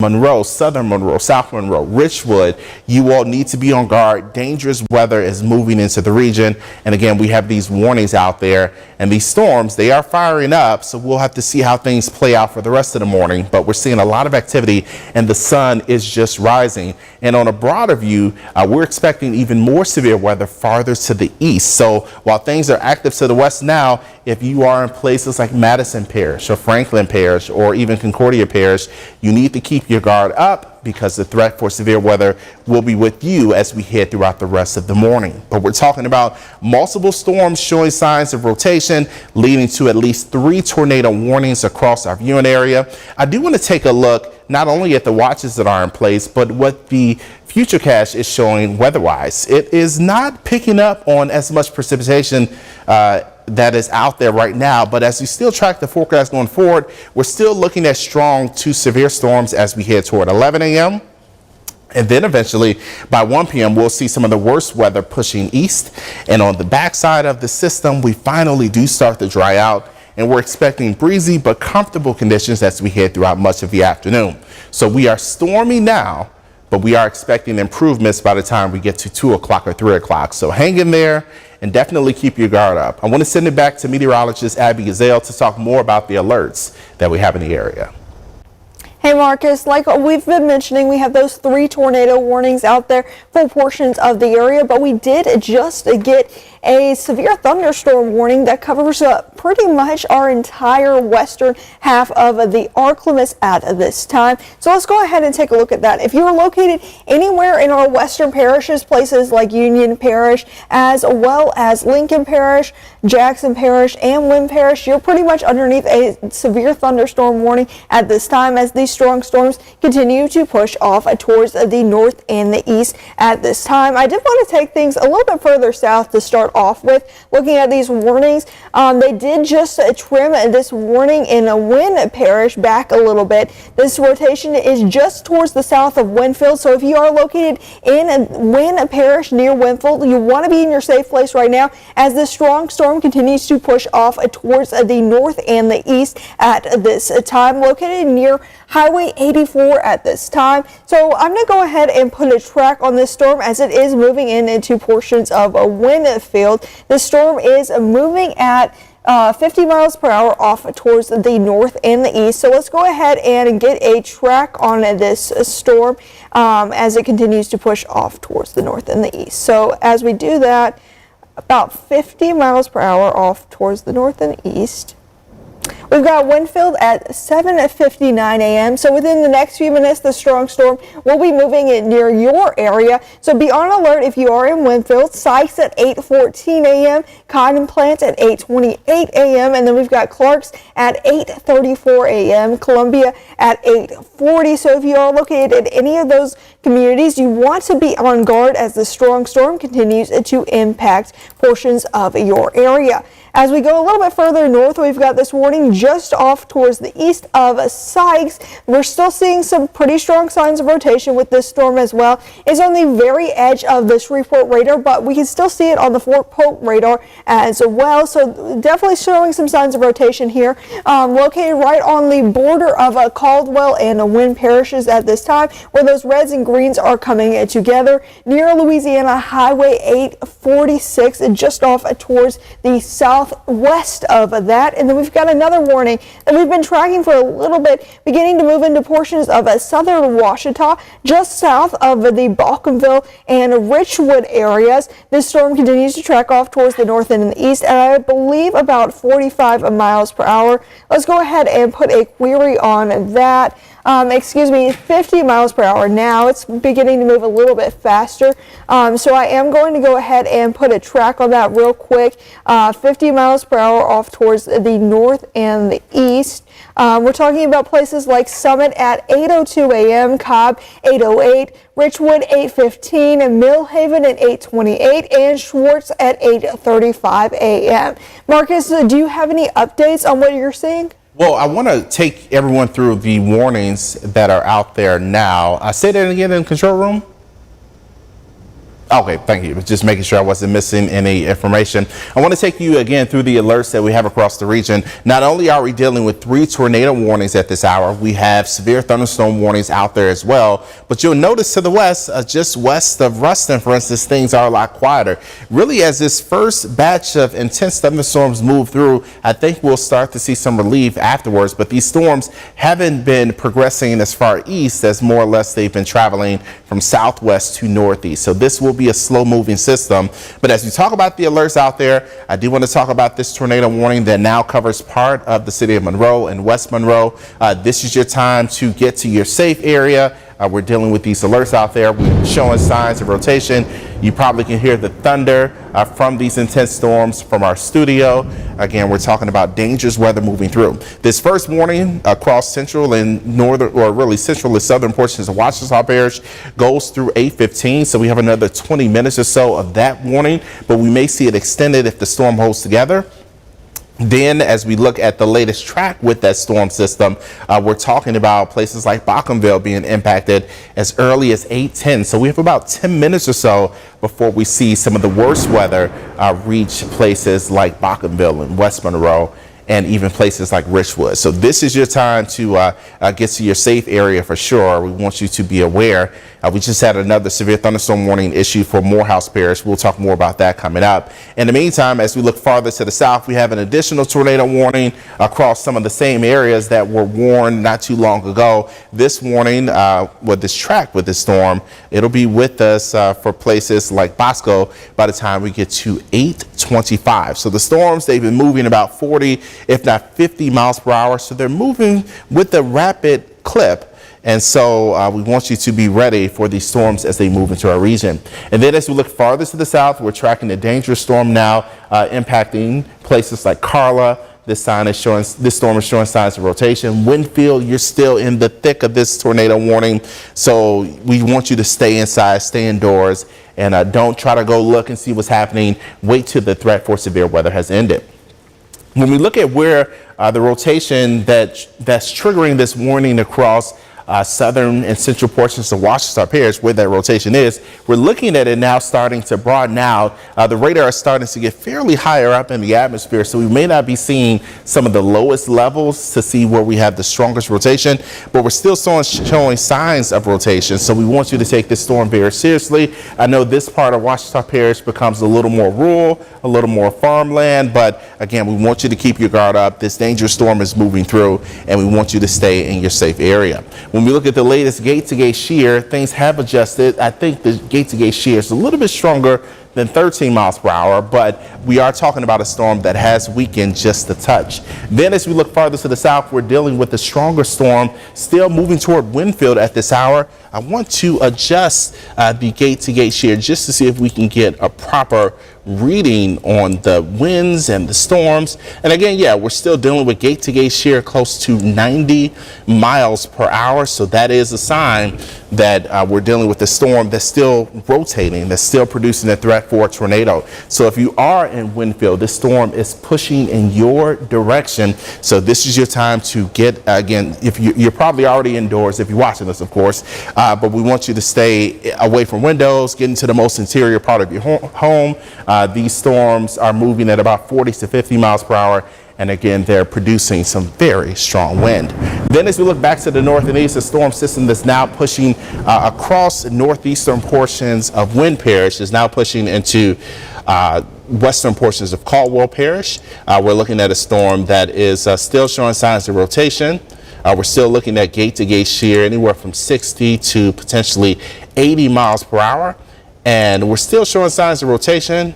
Monroe, Southern Monroe, South Monroe, Richwood, you all need to be on guard. Dangerous weather is moving into the region. And again, we have these warnings out there, and these storms, they are firing up. So we'll have to see how things play out for the rest of the morning. But we're seeing a lot of activity, and the sun is just rising. And on a broader view, we're expecting even more severe weather farther to the east. So while things are active to the west now, if you are in places like Madison Parish or Franklin Parish or even Concordia Parish, you need to keep your guard up because the threat for severe weather will be with you as we head throughout the rest of the morning. But we're talking about multiple storms showing signs of rotation, leading to at least 3 tornado warnings across our viewing area. I do want to take a look not only at the watches that are in place, but what the Futurecast is showing weather-wise. It is not picking up on as much precipitation that is out there right now, but as we still track the forecast going forward, we're still looking at strong to severe storms as we head toward 11 a.m. And then eventually by 1 p.m. we'll see some of the worst weather pushing east. And on the backside of the system, we finally do start to dry out, and we're expecting breezy but comfortable conditions as we head throughout much of the afternoon. So we are stormy now, but we are expecting improvements by the time we get to 2 o'clock or 3 o'clock. So hang in there and definitely keep your guard up. I want to send it back to meteorologist Abby Gazelle to talk more about the alerts that we have in the area. Hey Marcus, like we've been mentioning, we have those 3 tornado warnings out there for portions of the area, but we did just get a severe thunderstorm warning that covers pretty much our entire western half of the ArkLaMiss at this time. So let's go ahead and take a look at that. If you are located anywhere in our western parishes, places like Union Parish, as well as Lincoln Parish, Jackson Parish, and Wynn Parish, you're pretty much underneath a severe thunderstorm warning at this time as these strong storms continue to push off towards the north and the east at this time. I did want to take things a little bit further south to start off with. Looking at these warnings, they did just trim this warning in Wynn Parish back a little bit. This rotation is just towards the south of Winnfield, so if you are located in Wynn Parish near Winnfield, you want to be in your safe place right now as this strong storm continues to push off towards the north and the east at this time, located near Highway 84 at this time. So I'm going to go ahead and put a track on this storm as it is moving into portions of Winnfield. The storm is moving at 50 miles per hour off towards the north and the east. So let's go ahead and get a track on this storm as it continues to push off towards the north and the east. So as we do that, about 50 miles per hour off towards the north and east. We've got Winnfield at 7:59 a.m. So within the next few minutes, the strong storm will be moving in near your area. So be on alert if you are in Winnfield. Sykes at 8:14 a.m. Cotton Plant at 8:28 a.m. And then we've got Clarks at 8:34 a.m. Columbia at 8:40. So if you are located in any of those communities, you want to be on guard as the strong storm continues to impact portions of your area. As we go a little bit further north, we've got this warning just off towards the east of Sykes. We're still seeing some pretty strong signs of rotation with this storm as well. It's on the very edge of the Shreveport radar, but we can still see it on the Fort Polk radar as well. So definitely showing some signs of rotation here. Located right on the border of Caldwell and Wynn parishes at this time, where those reds and greens are coming together near Louisiana Highway 846, just off towards the southwest of that. And then we've got another warning that we've been tracking for a little bit, beginning to move into portions of southern Washita, just south of the Balkanville and Richwood areas. This storm continues to track off towards the north and the east, and I believe about 45 miles per hour. Let's go ahead and put a query on that. 50 miles per hour now. It's beginning to move a little bit faster. So I am going to go ahead and put a track on that real quick. 50 miles per hour off towards the north and the east. We're talking about places like Summit at 8:02 a.m., Cobb 8:08, Richwood 8:15, and Millhaven at 8:28, and Schwartz at 8:35 a.m. Marcus, do you have any updates on what you're seeing? Well, I want to take everyone through the warnings that are out there now. Say that again in the control room. Okay, thank you. Just making sure I wasn't missing any information. I want to take you again through the alerts that we have across the region. Not only are we dealing with 3 tornado warnings at this hour, we have severe thunderstorm warnings out there as well. But you'll notice to the west, just west of Ruston, for instance, things are a lot quieter. Really, as this first batch of intense thunderstorms move through, I think we'll start to see some relief afterwards. But these storms haven't been progressing as far east as more or less they've been traveling from southwest to northeast. So this will be a slow moving system. But as we talk about the alerts out there, I do want to talk about this tornado warning that now covers part of the city of Monroe and West Monroe. This is your time to get to your safe area. We're dealing with these alerts out there. We're showing signs of rotation. You probably can hear the thunder from these intense storms from our studio. Again, we're talking about dangerous weather moving through. This first warning across central and northern, or really central and southern portions of Ouachita Parish goes through 8:15. So we have another 20 minutes or so of that warning, but we may see it extended if the storm holds together. Then, as we look at the latest track with that storm system, we're talking about places like Bochamville being impacted as early as 8:10. So we have about 10 minutes or so before we see some of the worst weather reach places like Bochamville and West Monroe, and even places like Richwood. So this is your time to get to your safe area for sure. We want you to be aware. We just had another severe thunderstorm warning issued for Morehouse Parish. We'll talk more about that coming up. In the meantime, as we look farther to the south, we have an additional tornado warning across some of the same areas that were warned not too long ago. This warning, with this track with this storm, it'll be with us for places like Bosco by the time we get to 8:25. So the storms, they've been moving about 40, if not 50 miles per hour. So they're moving with a rapid clip. And so we want you to be ready for these storms as they move into our region. And then as we look farther to the south, we're tracking a dangerous storm now impacting places like Carla. This storm is showing signs of rotation. Winnfield, you're still in the thick of this tornado warning. So we want you to stay inside, stay indoors, and don't try to go look and see what's happening. Wait till the threat for severe weather has ended. When we look at where the rotation that's triggering this warning across southern and central portions of Ouachita Parish, where that rotation is, we're looking at it now starting to broaden out. The radar is starting to get fairly higher up in the atmosphere, so we may not be seeing some of the lowest levels to see where we have the strongest rotation, but we're still showing signs of rotation. So we want you to take this storm very seriously. I know this part of Ouachita Parish becomes a little more rural, a little more farmland, but again, we want you to keep your guard up. This dangerous storm is moving through, and we want you to stay in your safe area. When we look at the latest gate-to-gate shear, things have adjusted. I think the gate-to-gate shear is a little bit stronger than 13 miles per hour, but we are talking about a storm that has weakened just a touch. Then as we look farther to the south, we're dealing with a stronger storm still moving toward Winnfield at this hour. I want to adjust the gate-to-gate shear just to see if we can get a proper reading on the winds and the storms. And again, yeah, we're still dealing with gate-to-gate shear close to 90 miles per hour. So that is a sign that we're dealing with a storm that's still rotating, that's still producing a threat for a tornado. So if you are in Winnfield, this storm is pushing in your direction. So this is your time to get, again, if you're probably already indoors, if you're watching this, of course, but we want you to stay away from windows, get into the most interior part of your home. These storms are moving at about 40 to 50 miles per hour. And again, they're producing some very strong wind. Then as we look back to the north and east, the storm system that's now pushing across northeastern portions of Wynn Parish is now pushing into western portions of Caldwell Parish. We're looking at a storm that is still showing signs of rotation. We're still looking at gate-to-gate shear anywhere from 60 to potentially 80 miles per hour. And we're still showing signs of rotation.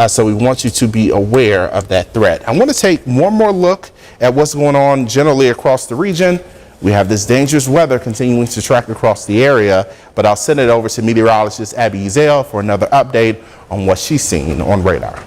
So we want you to be aware of that threat. I want to take one more look at what's going on generally across the region. We have this dangerous weather continuing to track across the area, but I'll send it over to meteorologist Abby Ezell for another update on what she's seeing on radar.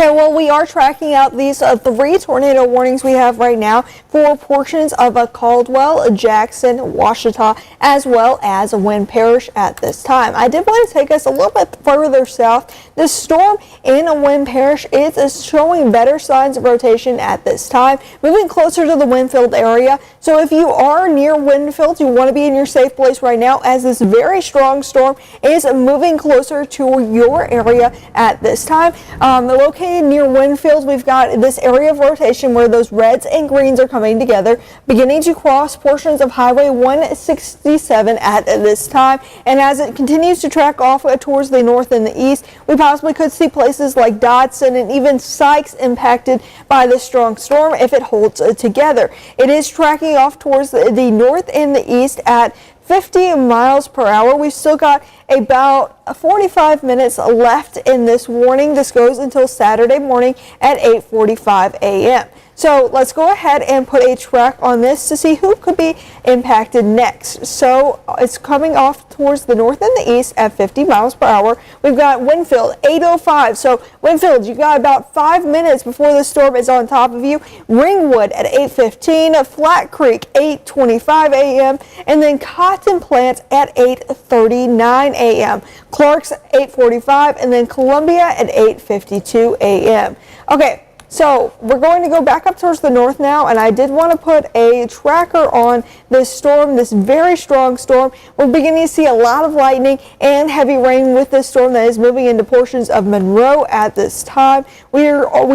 Okay, well, we are tracking out these 3 tornado warnings we have right now for portions of Caldwell, Jackson, Washita, as well as Wynn Parish at this time. I did want to take us a little bit further south. The storm in Wynn Parish is showing better signs of rotation at this time, moving closer to the Winnfield area. So if you are near Winnfield, you want to be in your safe place right now, as this very strong storm is moving closer to your area at this time. Located near Winnfield, we've got this area of rotation where those reds and greens are coming together, beginning to cross portions of Highway 167 at this time. And as it continues to track off towards the north and the east, we possibly could see places like Dodson and even Sykes impacted by this strong storm if it holds together. It is tracking off towards the north and the east at 50 miles per hour. We've still got about 45 minutes left in this warning. This goes until Saturday morning at 8:45 a.m. So let's go ahead and put a track on this to see who could be impacted next. So it's coming off towards the north and the east at 50 miles per hour. We've got Winnfield, 8:05. So Winnfield, you got about 5 minutes before the storm is on top of you. Ringwood at 8:15, Flat Creek, 8:25 a.m., and then Cotton Plant at 8:39 a.m. Clark's 8:45, and then Columbia at 8:52 a.m. Okay. So we're going to go back up towards the north now, and I did want to put a tracker on this storm, this very strong storm. We're beginning to see a lot of lightning and heavy rain with this storm that is moving into portions of Monroe at this time. We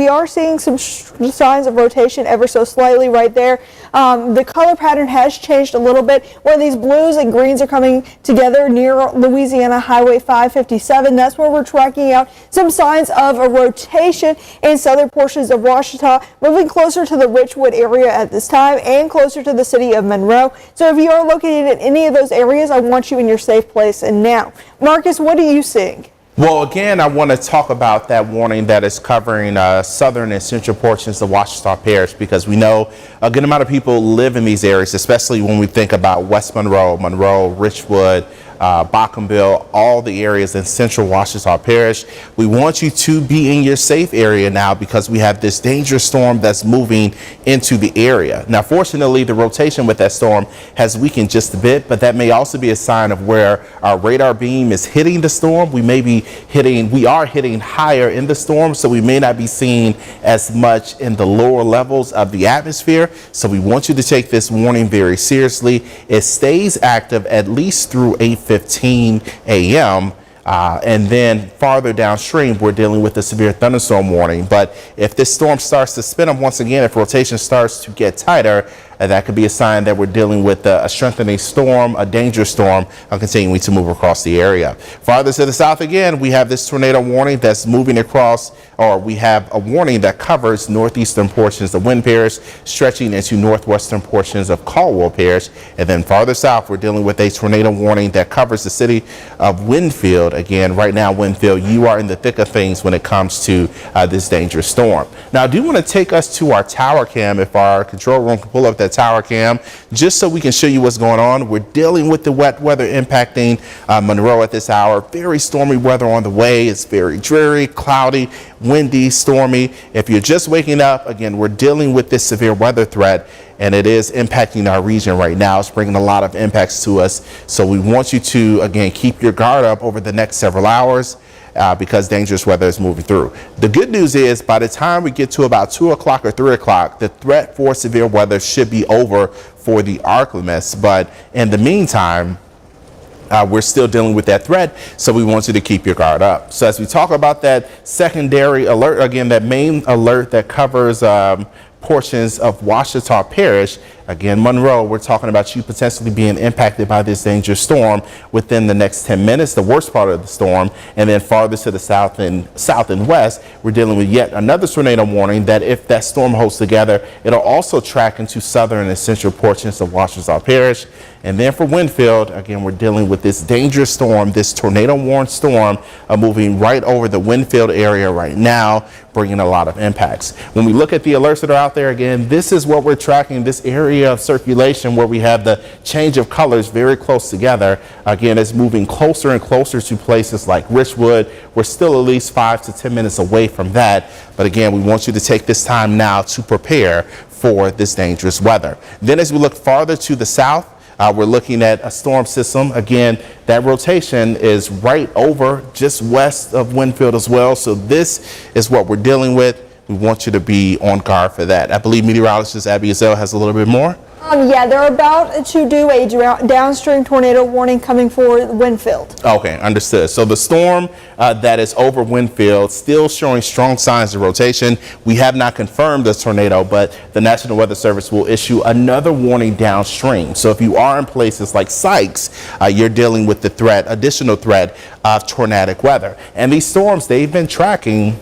are seeing some signs of rotation ever so slightly right there. The color pattern has changed a little bit, where these blues and greens are coming together near Louisiana Highway 557. That's where we're tracking out some signs of a rotation in southern portions of Washita, moving closer to the Richwood area at this time and closer to the city of Monroe. So if you are located in any of those areas, I want you in your safe place. And now, Marcus, what are you seeing? Well, again, I want to talk about that warning that is covering southern and central portions of Washita Parish, because we know a good amount of people live in these areas, especially when we think about West Monroe, Richwood, Bockenville, all the areas in central Washita Parish. We want you to be in your safe area now, because we have this dangerous storm that's moving into the area. Now, fortunately, the rotation with that storm has weakened just a bit, but that may also be a sign of where our radar beam is hitting the storm. We are hitting higher in the storm, so we may not be seeing as much in the lower levels of the atmosphere. So we want you to take this warning very seriously. It stays active at least through 8:15 a.m. And then farther downstream, we're dealing with a severe thunderstorm warning. But if this storm starts to spin up once again, if rotation starts to get tighter, that could be a sign that we're dealing with a strengthening storm, a dangerous storm, continuing to move across the area. Farther to the south again, we have this tornado warning that's moving across, or we have a warning that covers northeastern portions of Wynn Parish, stretching into northwestern portions of Caldwell Parish. And then farther south, we're dealing with a tornado warning that covers the city of Winnfield. Again, right now, Winnfield, you are in the thick of things when it comes to this dangerous storm. Now, I do want to take us to our tower cam, if our control room can pull up that tower cam, just so we can show you what's going on. We're dealing with the wet weather impacting Monroe at this hour. Very stormy weather on the way. It's very dreary, cloudy, windy, stormy. If you're just waking up, again, we're dealing with this severe weather threat, and it is impacting our region right now. It's bringing a lot of impacts to us. So we want you to, again, keep your guard up over the next several hours. Because dangerous weather is moving through. The good news is, by the time we get to about 2 o'clock or 3 o'clock, the threat for severe weather should be over for the Arklamists. But in the meantime, we're still dealing with that threat, so we want you to keep your guard up. So as we talk about that secondary alert, again, that main alert that covers portions of Washita Parish, again, Monroe, we're talking about you potentially being impacted by this dangerous storm within the next 10 minutes, the worst part of the storm. And then farther to the south and west, we're dealing with yet another tornado warning that if that storm holds together, it'll also track into southern and central portions of Washita Parish. And then for Winnfield, again, we're dealing with this dangerous storm, this tornado-warned storm moving right over the Winnfield area right now, bringing a lot of impacts. When we look at the alerts that are out there, again, this is what we're tracking. This area area of circulation where we have the change of colors very close together. Again, it's moving closer and closer to places like Richwood. We're still at least 5 to 10 minutes away from that. But again, we want you to take this time now to prepare for this dangerous weather. Then as we look farther to the south, we're looking at a storm system. Again, that rotation is right over just west of Winnfield as well. So this is what we're dealing with. We want you to be on guard for that. I believe meteorologist Abby Ezell has a little bit more. Yeah, they're about to do a downstream tornado warning coming for Winnfield. Okay, understood. So the storm that is over Winnfield still showing strong signs of rotation. We have not confirmed the tornado, but the National Weather Service will issue another warning downstream. So if you are in places like Sykes, you're dealing with the additional threat of tornadic weather. And these storms, they've been tracking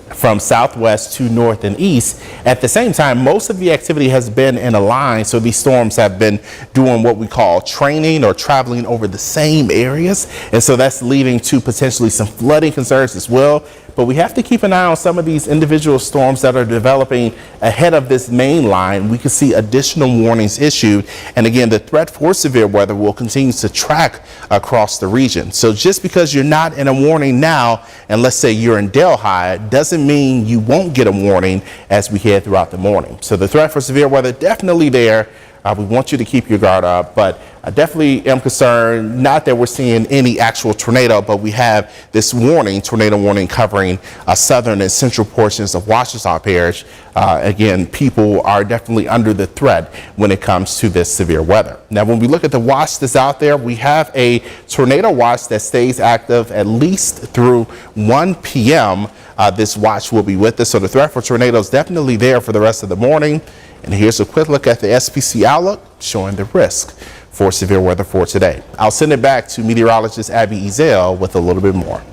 from southwest to north and east. At the same time, most of the activity has been in a line, so these storms have been doing what we call training or traveling over the same areas, and so that's leading to potentially some flooding concerns as well. But we have to keep an eye on some of these individual storms that are developing ahead of this main line. We could see additional warnings issued, and again, the threat for severe weather will continue to track across the region. So just because you're not in a warning now, and let's say you're in Delhi, doesn't mean you won't get a warning as we head throughout the morning. So the threat for severe weather definitely there. We want you to keep your guard up, but I definitely am concerned, not that we're seeing any actual tornado, but we have this tornado warning covering southern and central portions of Ouachita Parish. Again, people are definitely under the threat when it comes to this severe weather. Now, when we look at the watch that's out there, we have a tornado watch that stays active at least through 1 p.m. This watch will be with us, so the threat for tornadoes definitely there for the rest of the morning. And here's a quick look at the SPC outlook showing the risk for severe weather for today. I'll send it back to meteorologist Abby Ezell with a little bit more.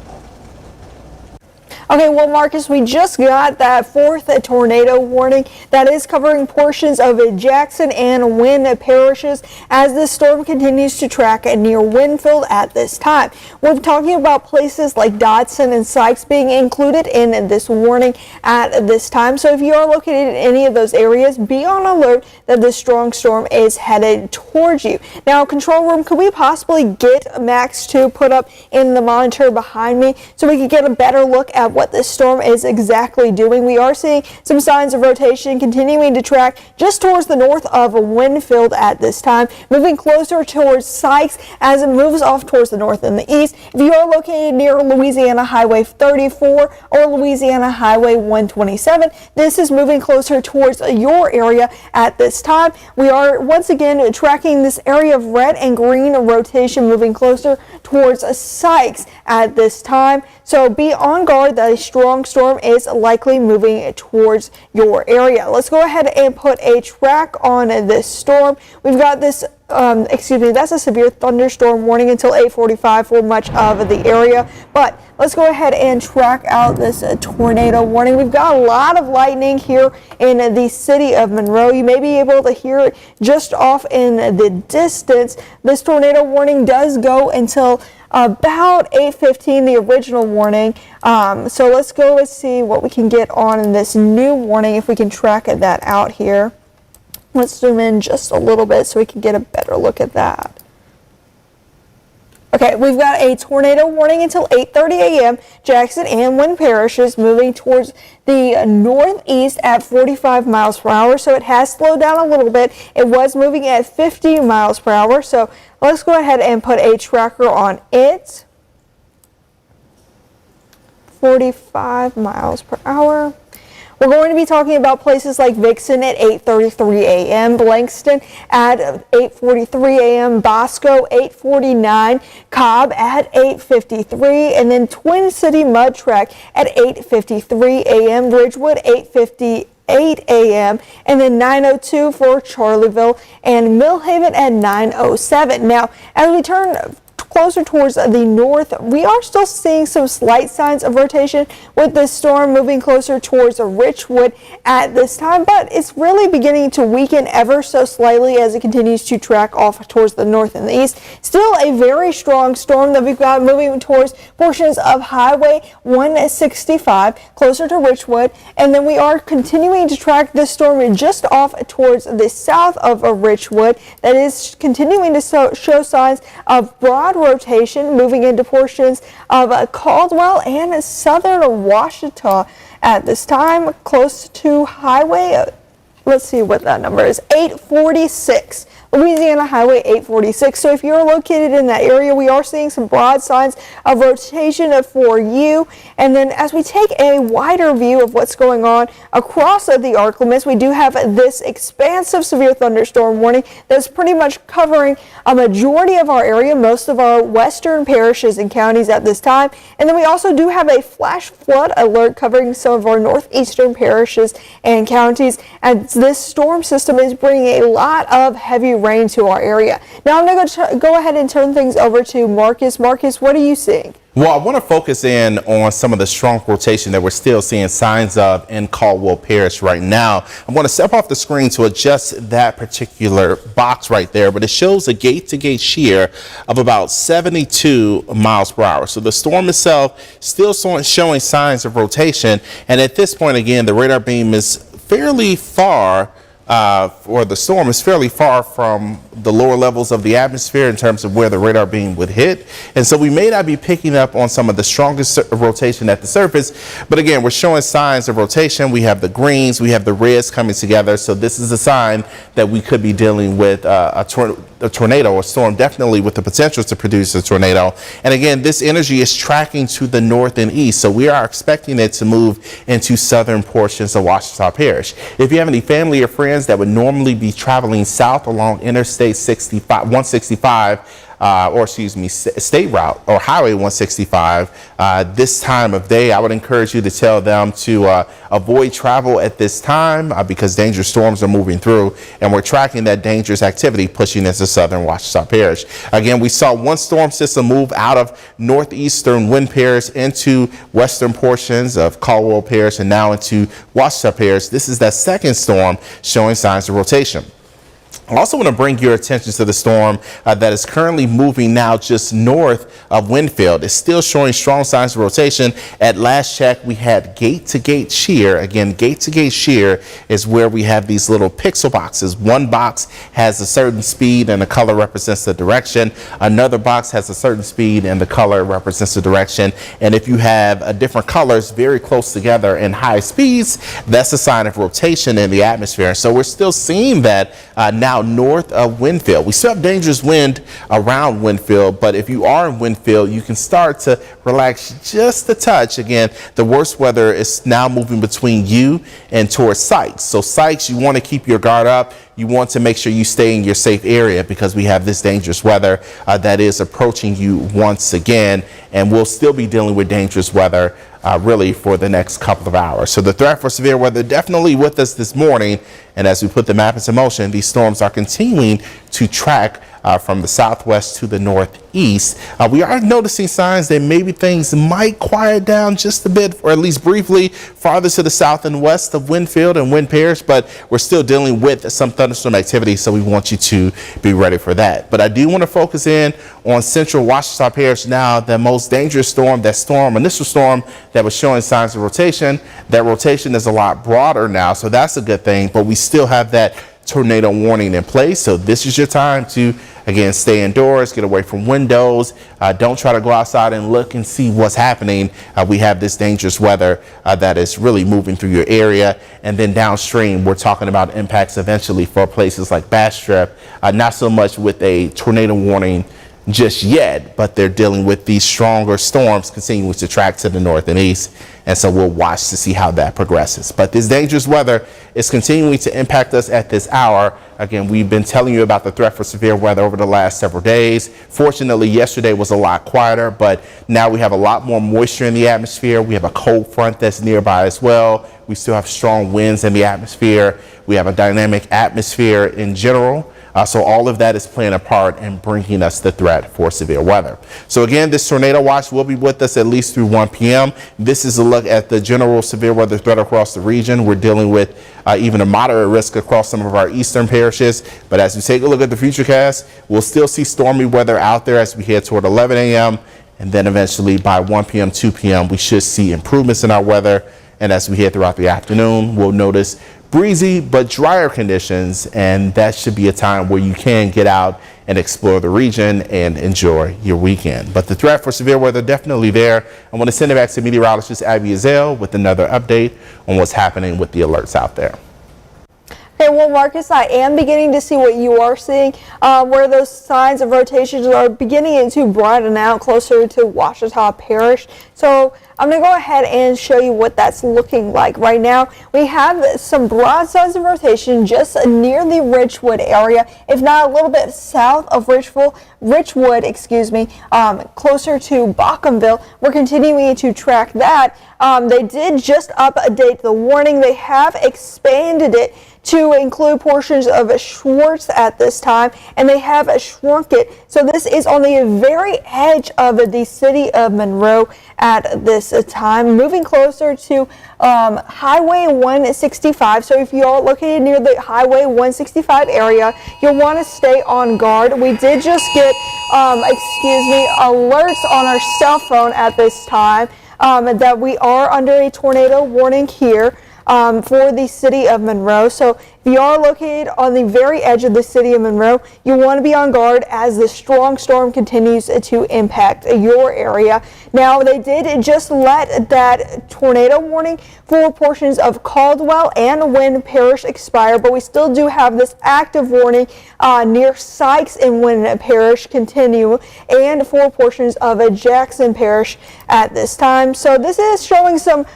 Okay, well, Marcus, we just got that fourth tornado warning that is covering portions of Jackson and Wynn parishes as this storm continues to track near Winnfield at this time. We're talking about places like Dodson and Sykes being included in this warning at this time. So if you are located in any of those areas, be on alert that this strong storm is headed towards you. Now, control room, could we possibly get Max 2 put up in the monitor behind me so we can get a better look at what this storm is exactly doing? We are seeing some signs of rotation continuing to track just towards the north of Winnfield at this time, moving closer towards Sykes as it moves off towards the north and the east. If you are located near Louisiana Highway 34 or Louisiana Highway 127, this is moving closer towards your area at this time. We are once again tracking this area of red and green rotation moving closer towards Sykes at this time. So be on guard that a strong storm is likely moving towards your area. Let's go ahead and put a track on this storm. We've got this that's a severe thunderstorm warning until 8:45 for much of the area. But let's go ahead and track out this tornado warning. We've got a lot of lightning here in the city of Monroe. You may be able to hear it just off in the distance. This tornado warning does go until about 8:15, the original warning. So let's go and see what we can get on this new warning, if we can track that out here. Let's zoom in just a little bit so we can get a better look at that. Okay, we've got a tornado warning until 8:30 a.m. Jackson and Wynn parishes moving towards the northeast at 45 miles per hour. So it has slowed down a little bit. It was moving at 50 miles per hour. So let's go ahead and put a tracker on it. 45 miles per hour. We're going to be talking about places like Vixen at 8:33 a.m., Blankston at 8:43 a.m., Bosco 8:49, Cobb at 8:53, and then Twin City Mud Track at 8:53 a.m., Ridgewood 8:58 a.m., and then 9:02 for Charleville and Millhaven at 9:07. Now, as we turn closer towards the north. We are still seeing some slight signs of rotation with this storm moving closer towards Richwood at this time, but it's really beginning to weaken ever so slightly as it continues to track off towards the north and the east. Still a very strong storm that we've got moving towards portions of Highway 165 closer to Richwood, and then we are continuing to track this storm just off towards the south of Richwood. That is continuing to show signs of broad rotation moving into portions of Caldwell and southern Washita at this time, close to Highway, let's see what that number is, 846. Louisiana Highway 846. So if you're located in that area, we are seeing some broad signs of rotation for you. And then as we take a wider view of what's going on across the arc limits, we do have this expansive severe thunderstorm warning that's pretty much covering a majority of our area, most of our western parishes and counties at this time. And then we also do have a flash flood alert covering some of our northeastern parishes and counties, as this storm system is bringing a lot of heavy rain to our area. Now I'm going to go ahead and turn things over to Marcus. Marcus, what are you seeing? Well, I want to focus in on some of the strong rotation that we're still seeing signs of in Caldwell Parish right now. I'm going to step off the screen to adjust that particular box right there, but it shows a gate-to-gate shear of about 72 miles per hour. So the storm itself still showing signs of rotation, and at this point, again, the radar beam is fairly far or the storm is fairly far from the lower levels of the atmosphere in terms of where the radar beam would hit. And so we may not be picking up on some of the strongest rotation at the surface. But again, we're showing signs of rotation. We have the greens, we have the reds coming together. So this is a sign that we could be dealing with a tornado or storm, definitely with the potential to produce a tornado. And again, this energy is tracking to the north and east. So we are expecting it to move into southern portions of Washita Parish. If you have any family or friends that would normally be traveling south along Interstate 165, state route or Highway 165, this time of day, I would encourage you to tell them to avoid travel at this time because dangerous storms are moving through, and we're tracking that dangerous activity pushing into southern Washita Parish. Again, we saw one storm system move out of northeastern Wind Parish into western portions of Caldwell Parish and now into Washita Parish. This is that second storm showing signs of rotation. I also want to bring your attention to the storm that is currently moving now just north of Winnfield. It's still showing strong signs of rotation. At last check, we had gate-to-gate shear. Again, gate-to-gate shear is where we have these little pixel boxes. One box has a certain speed and the color represents the direction. Another box has a certain speed and the color represents the direction. And if you have different colors very close together in high speeds, that's a sign of rotation in the atmosphere. So we're still seeing that now north of Winnfield. We still have dangerous wind around Winnfield, but if you are in Winnfield, you can start to relax just a touch. Again, the worst weather is now moving between you and towards Sykes. So Sykes, you want to keep your guard up. You want to make sure you stay in your safe area because we have this dangerous weather that is approaching you once again, and we'll still be dealing with dangerous weather really for the next couple of hours. So the threat for severe weather definitely with us this morning, and as we put the map into motion, these storms are continuing to track from the southwest to the northeast. We are noticing signs that maybe things might quiet down just a bit, or at least briefly, farther to the south and west of Winnfield and Wind Parish, but we're still dealing with some thunderstorm activity, so we want you to be ready for that. But I do want to focus in on central Washita Parish now, the most dangerous storm, initial storm that was showing signs of rotation. That rotation is a lot broader now, so that's a good thing, but we still have that tornado warning in place. So this is your time to, again, stay indoors, get away from windows. Don't try to go outside and look and see what's happening. We have this dangerous weather that is really moving through your area. And then downstream, we're talking about impacts eventually for places like Bastrop, not so much with a tornado warning just yet, but they're dealing with these stronger storms continuing to track to the north and east. And so we'll watch to see how that progresses. But this dangerous weather is continuing to impact us at this hour. Again, we've been telling you about the threat for severe weather over the last several days. Fortunately, yesterday was a lot quieter, but now we have a lot more moisture in the atmosphere. We have a cold front that's nearby as well. We still have strong winds in the atmosphere. We have a dynamic atmosphere in general. So all of that is playing a part in bringing us the threat for severe weather. So again, this tornado watch will be with us at least through 1 p.m. This is a look at the general severe weather threat across the region. We're dealing with even a moderate risk across some of our eastern parishes. But as we take a look at the futurecast, we'll still see stormy weather out there as we head toward 11 a.m. And then eventually by 1 p.m., 2 p.m., we should see improvements in our weather. And as we head throughout the afternoon, we'll notice breezy but drier conditions, and that should be a time where you can get out and explore the region and enjoy your weekend. But the threat for severe weather definitely there. I want to send it back to meteorologist Abby Azale with another update on what's happening with the alerts out there. Okay, well, Marcus, I am beginning to see what you are seeing, where those signs of rotations are beginning to broaden out closer to Ouachita Parish. So I'm going to go ahead and show you what that's looking like. Right now, we have some broad signs of rotation just near the Richwood area, if not a little bit south of Richwood, closer to Bochamville. We're continuing to track that. They did just update the warning. They have expanded it to include portions of Schwartz at this time, and they have shrunk it. So this is on the very edge of the city of Monroe at this time, moving closer to Highway 165. So if you're located near the Highway 165 area, you'll want to stay on guard. We did just get, alerts on our cell phone at this time that we are under a tornado warning here. For the city of Monroe. So if you are located on the very edge of the city of Monroe, you want to be on guard as the strong storm continues to impact your area. Now, they did just let that tornado warning for portions of Caldwell and Wynn Parish expire, but we still do have this active warning near Sykes and Wynn Parish continue, and for portions of Jackson Parish at this time. So this is showing some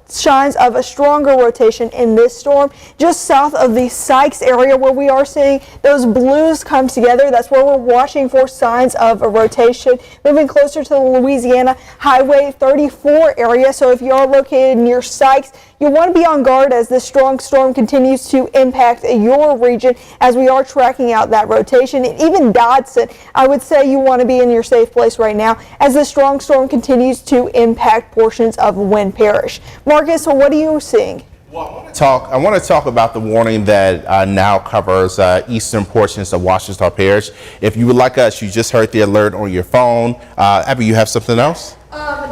signs of a stronger rotation in this storm just south of the Sykes area, where we are seeing those blues come together. That's where we're watching for signs of a rotation, moving closer to the Louisiana Highway 34 area. So if you are located near Sykes, you want to be on guard as this strong storm continues to impact your region as we are tracking out that rotation. And even Dodson, I would say you want to be in your safe place right now as the strong storm continues to impact portions of Wynn Parish. Marcus, what are you seeing? Well, I want to talk about the warning that now covers eastern portions of Ouachita Parish. If you would like us, you just heard the alert on your phone. Abby, you have something else?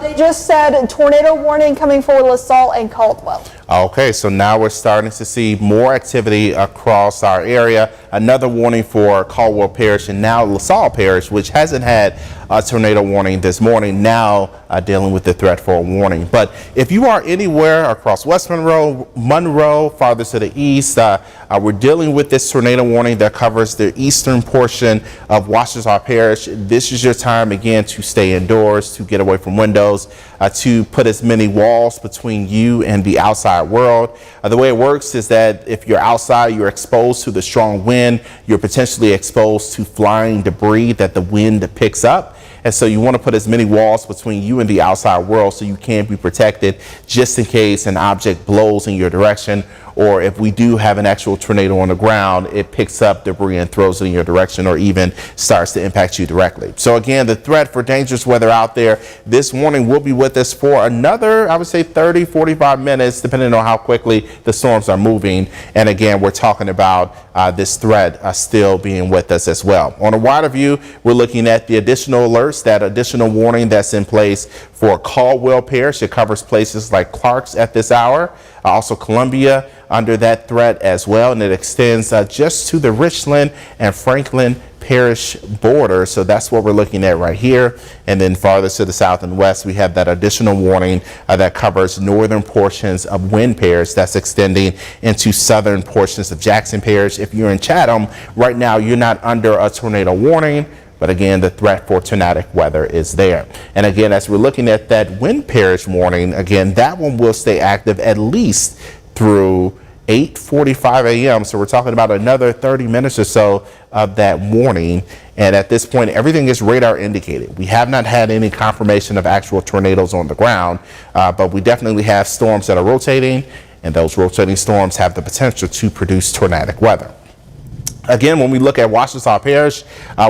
They just said tornado warning coming for LaSalle and Caldwell. Okay, so now we're starting to see more activity across our area. Another warning for Caldwell Parish and now LaSalle Parish, which hasn't had a tornado warning this morning, now dealing with the threat for a warning. But if you are anywhere across West Monroe, farther to the east, we're dealing with this tornado warning that covers the eastern portion of Ouachita Parish. This is your time again to stay indoors, to get away from windows, to put as many walls between you and the outside world. The way it works is that if you're outside, you're exposed to the strong wind. You're potentially exposed to flying debris that the wind picks up. And so you want to put as many walls between you and the outside world so you can be protected just in case an object blows in your direction, or if we do have an actual tornado on the ground, it picks up debris and throws it in your direction, or even starts to impact you directly. So again, the threat for dangerous weather out there this morning will be with us for another, I would say 30-45 minutes, depending on how quickly the storms are moving. And again, we're talking about this threat still being with us as well. On a wider view, we're looking at the additional alerts, that additional warning that's in place for Caldwell Parish. It covers places like Clarks at this hour, also Columbia under that threat as well, and it extends just to the Richland and Franklin Parish border. So that's what we're looking at right here. And then farther to the south and west, we have that additional warning that covers northern portions of Wynn Parish, that's extending into southern portions of Jackson Parish. If you're in Chatham right now, you're not under a tornado warning, but again, the threat for tornadic weather is there. And again, as we're looking at that Wynn Parish warning, again, that one will stay active at least through 8:45 a.m. So we're talking about another 30 minutes or so of that warning. And at this point, everything is radar indicated. We have not had any confirmation of actual tornadoes on the ground, but we definitely have storms that are rotating, and those rotating storms have the potential to produce tornadic weather. Again, when we look at Ouachita Parish,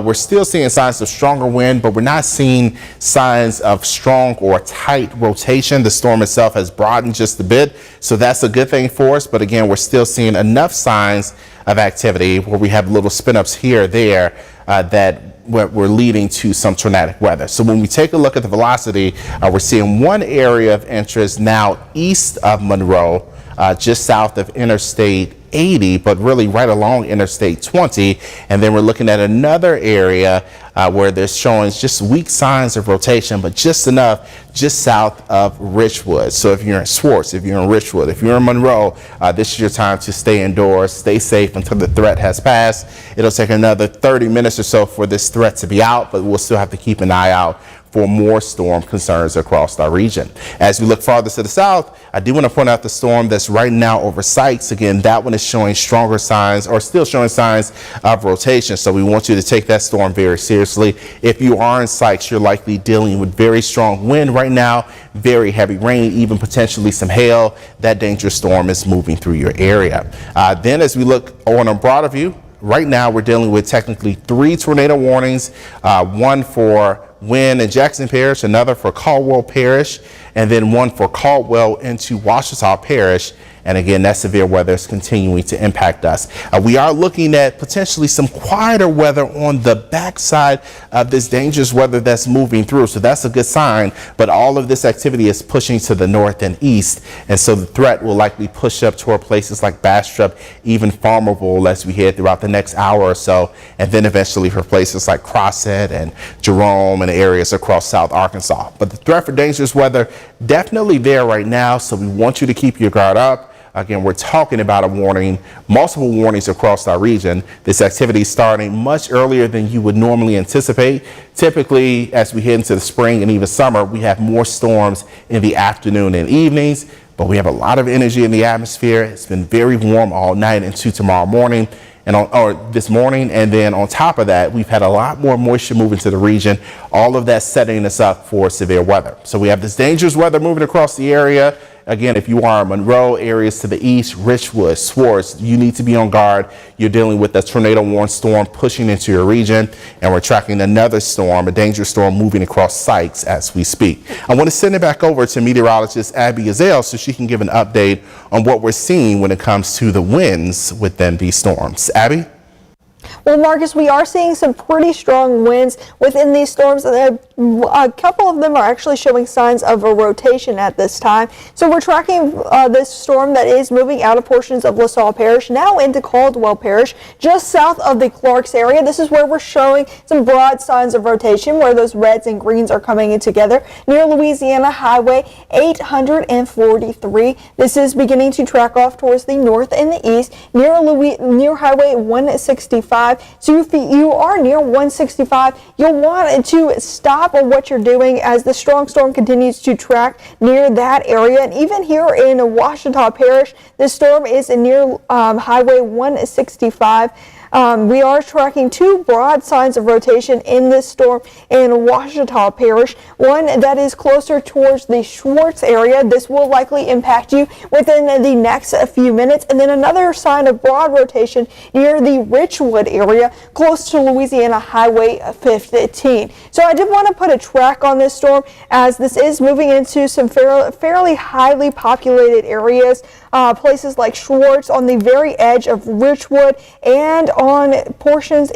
we're still seeing signs of stronger wind, but we're not seeing signs of strong or tight rotation. The storm itself has broadened just a bit, so that's a good thing for us. But again, we're still seeing enough signs of activity where we have little spin-ups here or there that we're leading to some tornadic weather. So when we take a look at the velocity, we're seeing one area of interest now east of Monroe, just south of Interstate 80, but really right along Interstate 20. And then we're looking at another area where they're showing just weak signs of rotation, but just enough just south of Richwood. So if you're in Swartz, if you're in Richwood, if you're in Monroe, this is your time to stay indoors, stay safe until the threat has passed. It'll take another 30 minutes or so for this threat to be out, but we'll still have to keep an eye out for more storm concerns across our region. As we look farther to the south, I do want to point out the storm that's right now over Sykes. Again, that one is showing stronger signs, or still showing signs of rotation. So we want you to take that storm very seriously. If you are in Sykes, you're likely dealing with very strong wind right now, very heavy rain, even potentially some hail. That dangerous storm is moving through your area. Then as we look on a broader view, right now we're dealing with technically 3 tornado warnings, one for Wynn and Jackson Parish, another for Caldwell Parish, and then one for Caldwell into Ouachita Parish. And again, that severe weather is continuing to impact us. We are looking at potentially some quieter weather on the backside of this dangerous weather that's moving through. So that's a good sign. But all of this activity is pushing to the north and east. And so the threat will likely push up toward places like Bastrop, even Farmerville as we head throughout the next hour or so. And then eventually for places like Crossett and Jerome and areas across South Arkansas. But the threat for dangerous weather definitely there right now. So we want you to keep your guard up. Again, we're talking about a warning, multiple warnings across our region. This activity is starting much earlier than you would normally anticipate. Typically, as we head into the spring and even summer, we have more storms in the afternoon and evenings, but we have a lot of energy in the atmosphere. It's been very warm all night into tomorrow morning or this morning. And then on top of that, we've had a lot more moisture moving to the region. All of that setting us up for severe weather. So we have this dangerous weather moving across the area. Again, if you are in Monroe, areas to the east, Richwood, Swartz, you need to be on guard. You're dealing with a tornado warning storm pushing into your region, and we're tracking another storm, a dangerous storm moving across Sykes as we speak. I want to send it back over to meteorologist Abby Azale so she can give an update on what we're seeing when it comes to the winds within these storms. Abby? Well, Marcus, we are seeing some pretty strong winds within these storms. A couple of them are actually showing signs of a rotation at this time. So we're tracking this storm that is moving out of portions of LaSalle Parish, now into Caldwell Parish, just south of the Clarks area. This is where we're showing some broad signs of rotation, where those reds and greens are coming in together near Louisiana Highway 843. This is beginning to track off towards the north and the east near Highway 165. So if you are near 165, you'll want to stop what you're doing as the strong storm continues to track near that area. And even here in Ouachita Parish, this storm is near Highway 165. We are tracking 2 broad signs of rotation in this storm in Ouachita Parish. One that is closer towards the Swartz area. This will likely impact you within the next few minutes. And then another sign of broad rotation near the Richwood area, close to Louisiana Highway 15. So I did want to put a track on this storm, as this is moving into some fairly highly populated areas. Places like Swartz on the very edge of Richwood, and on portions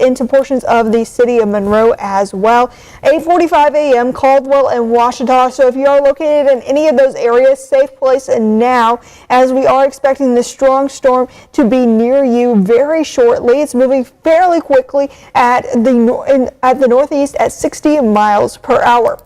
of the city of Monroe as well. 8:45 a.m. Caldwell and Ouachita. So if you are located in any of those areas, safe place and now, as we are expecting this strong storm to be near you very shortly. It's moving fairly quickly at the northeast at 60 miles per hour.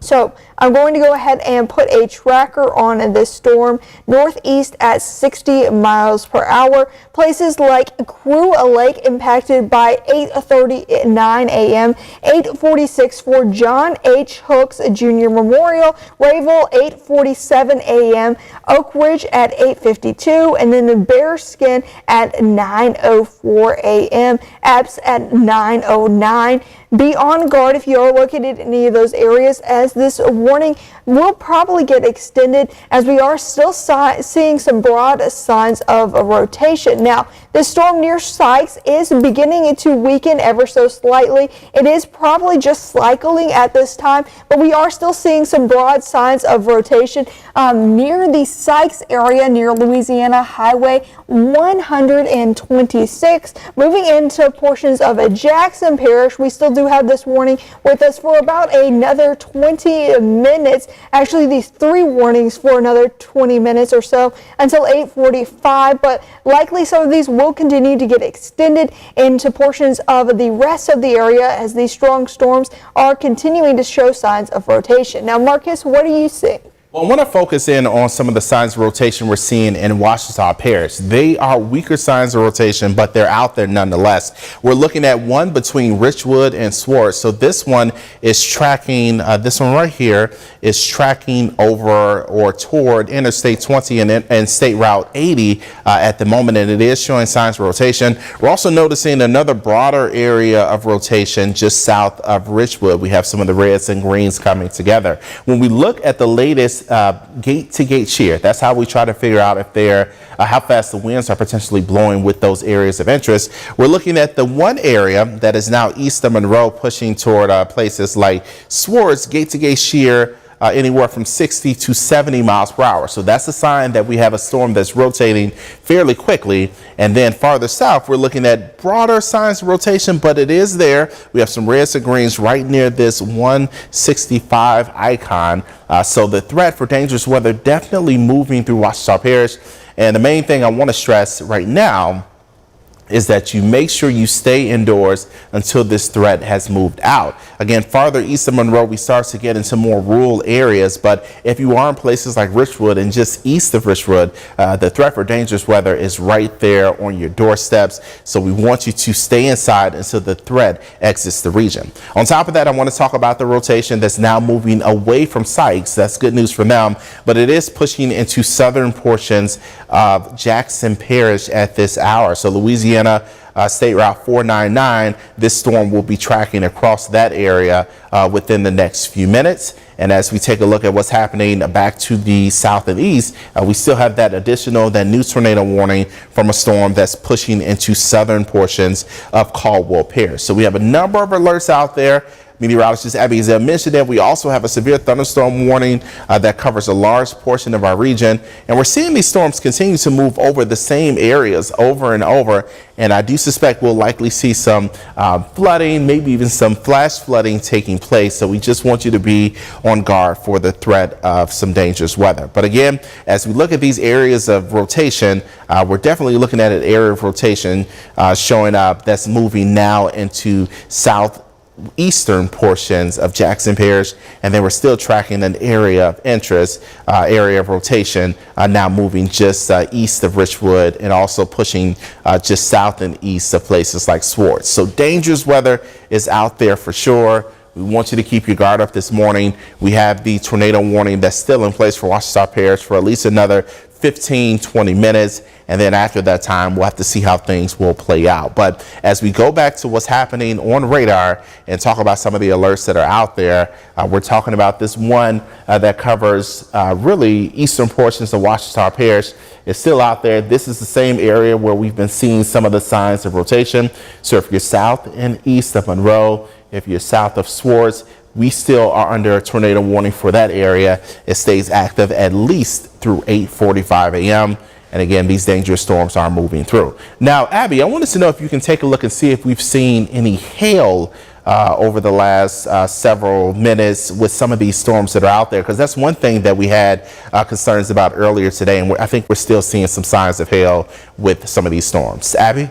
So I'm going to go ahead and put a tracker on this storm northeast at 60 miles per hour. Places like Crew Lake impacted by 8:39 a.m., 8:46 for John H. Hooks Jr. Memorial, Rayville 8:47 a.m., Oak Ridge at 8:52, and then the Bearskin at 9:04 a.m., Epps at 9:09. Be on guard if you are located in any of those areas, as as this warning will probably get extended, as we are still seeing some broad signs of a rotation. Now, the storm near Sykes is beginning to weaken ever so slightly. It is probably just cycling at this time, but we are still seeing some broad signs of rotation near the Sykes area, near Louisiana Highway 126. Moving into portions of Jackson Parish, we still do have this warning with us for about another 20 minutes. Actually, these 3 warnings for another 20 minutes or so until 8:45, but likely some of these will continue to get extended into portions of the rest of the area as these strong storms are continuing to show signs of rotation. Now, Marcus, what do you see? Well, I want to focus in on some of the signs of rotation we're seeing in Ouachita Parish. They are weaker signs of rotation, but they're out there nonetheless. We're looking at one between Richwood and Swartz. So this one is tracking, this one right here is tracking over or toward Interstate 20 and State Route 80 at the moment, and it is showing signs of rotation. We're also noticing another broader area of rotation just south of Richwood. We have some of the reds and greens coming together. When we look at the latest gate-to-gate shear, that's how we try to figure out if how fast the winds are potentially blowing with those areas of interest. We're looking at the one area that is now east of Monroe, pushing toward places like Swartz, gate-to-gate shear anywhere from 60 to 70 miles per hour. So that's a sign that we have a storm that's rotating fairly quickly. And then farther south, we're looking at broader signs of rotation, but it is there. We have some reds and greens right near this 165 icon. So the threat for dangerous weather definitely moving through Ouachita Parish. And the main thing I want to stress right now is that you make sure you stay indoors until this threat has moved out. Again, farther east of Monroe, we start to get into more rural areas, but if you are in places like Richwood and just east of Richwood, the threat for dangerous weather is right there on your doorsteps. So we want you to stay inside until the threat exits the region. On top of that, I want to talk about the rotation that's now moving away from Sykes. That's good news for them, but it is pushing into southern portions of Jackson Parish at this hour. So Louisiana State Route 499, this storm will be tracking across that area within the next few minutes. And as we take a look at what's happening back to the south and east, we still have that new tornado warning from a storm that's pushing into southern portions of Caldwell Parish. So we have a number of alerts out there. Meteorologist Abby Zell mentioned that we also have a severe thunderstorm warning that covers a large portion of our region. And we're seeing these storms continue to move over the same areas over and over. And I do suspect we'll likely see some flooding, maybe even some flash flooding taking place. So we just want you to be on guard for the threat of some dangerous weather. But again, as we look at these areas of rotation, we're definitely looking at an area of rotation showing up that's moving now into southeastern portions of Jackson Parish, and then we're still tracking an area of interest, area of rotation now moving just east of Richwood and also pushing just south and east of places like Swartz. So dangerous weather is out there for sure. We want you to keep your guard up this morning. We have the tornado warning that's still in place for Ouachita Parish for at least another 15-20 minutes, and then after that time we'll have to see how things will play out. But as we go back to what's happening on radar and talk about some of the alerts that are out there, we're talking about this one that covers really eastern portions of Ouachita Parish. It's still out there. This is the same area where we've been seeing some of the signs of rotation. So if you're south and east of Monroe, if you're south of Swartz, we still are under a tornado warning for that area. It stays active at least through 8:45 a.m. And again, these dangerous storms are moving through. Now, Abby, I wanted to know if you can take a look and see if we've seen any hail over the last several minutes with some of these storms that are out there, because that's one thing that we had concerns about earlier today, and I think we're still seeing some signs of hail with some of these storms. Abby?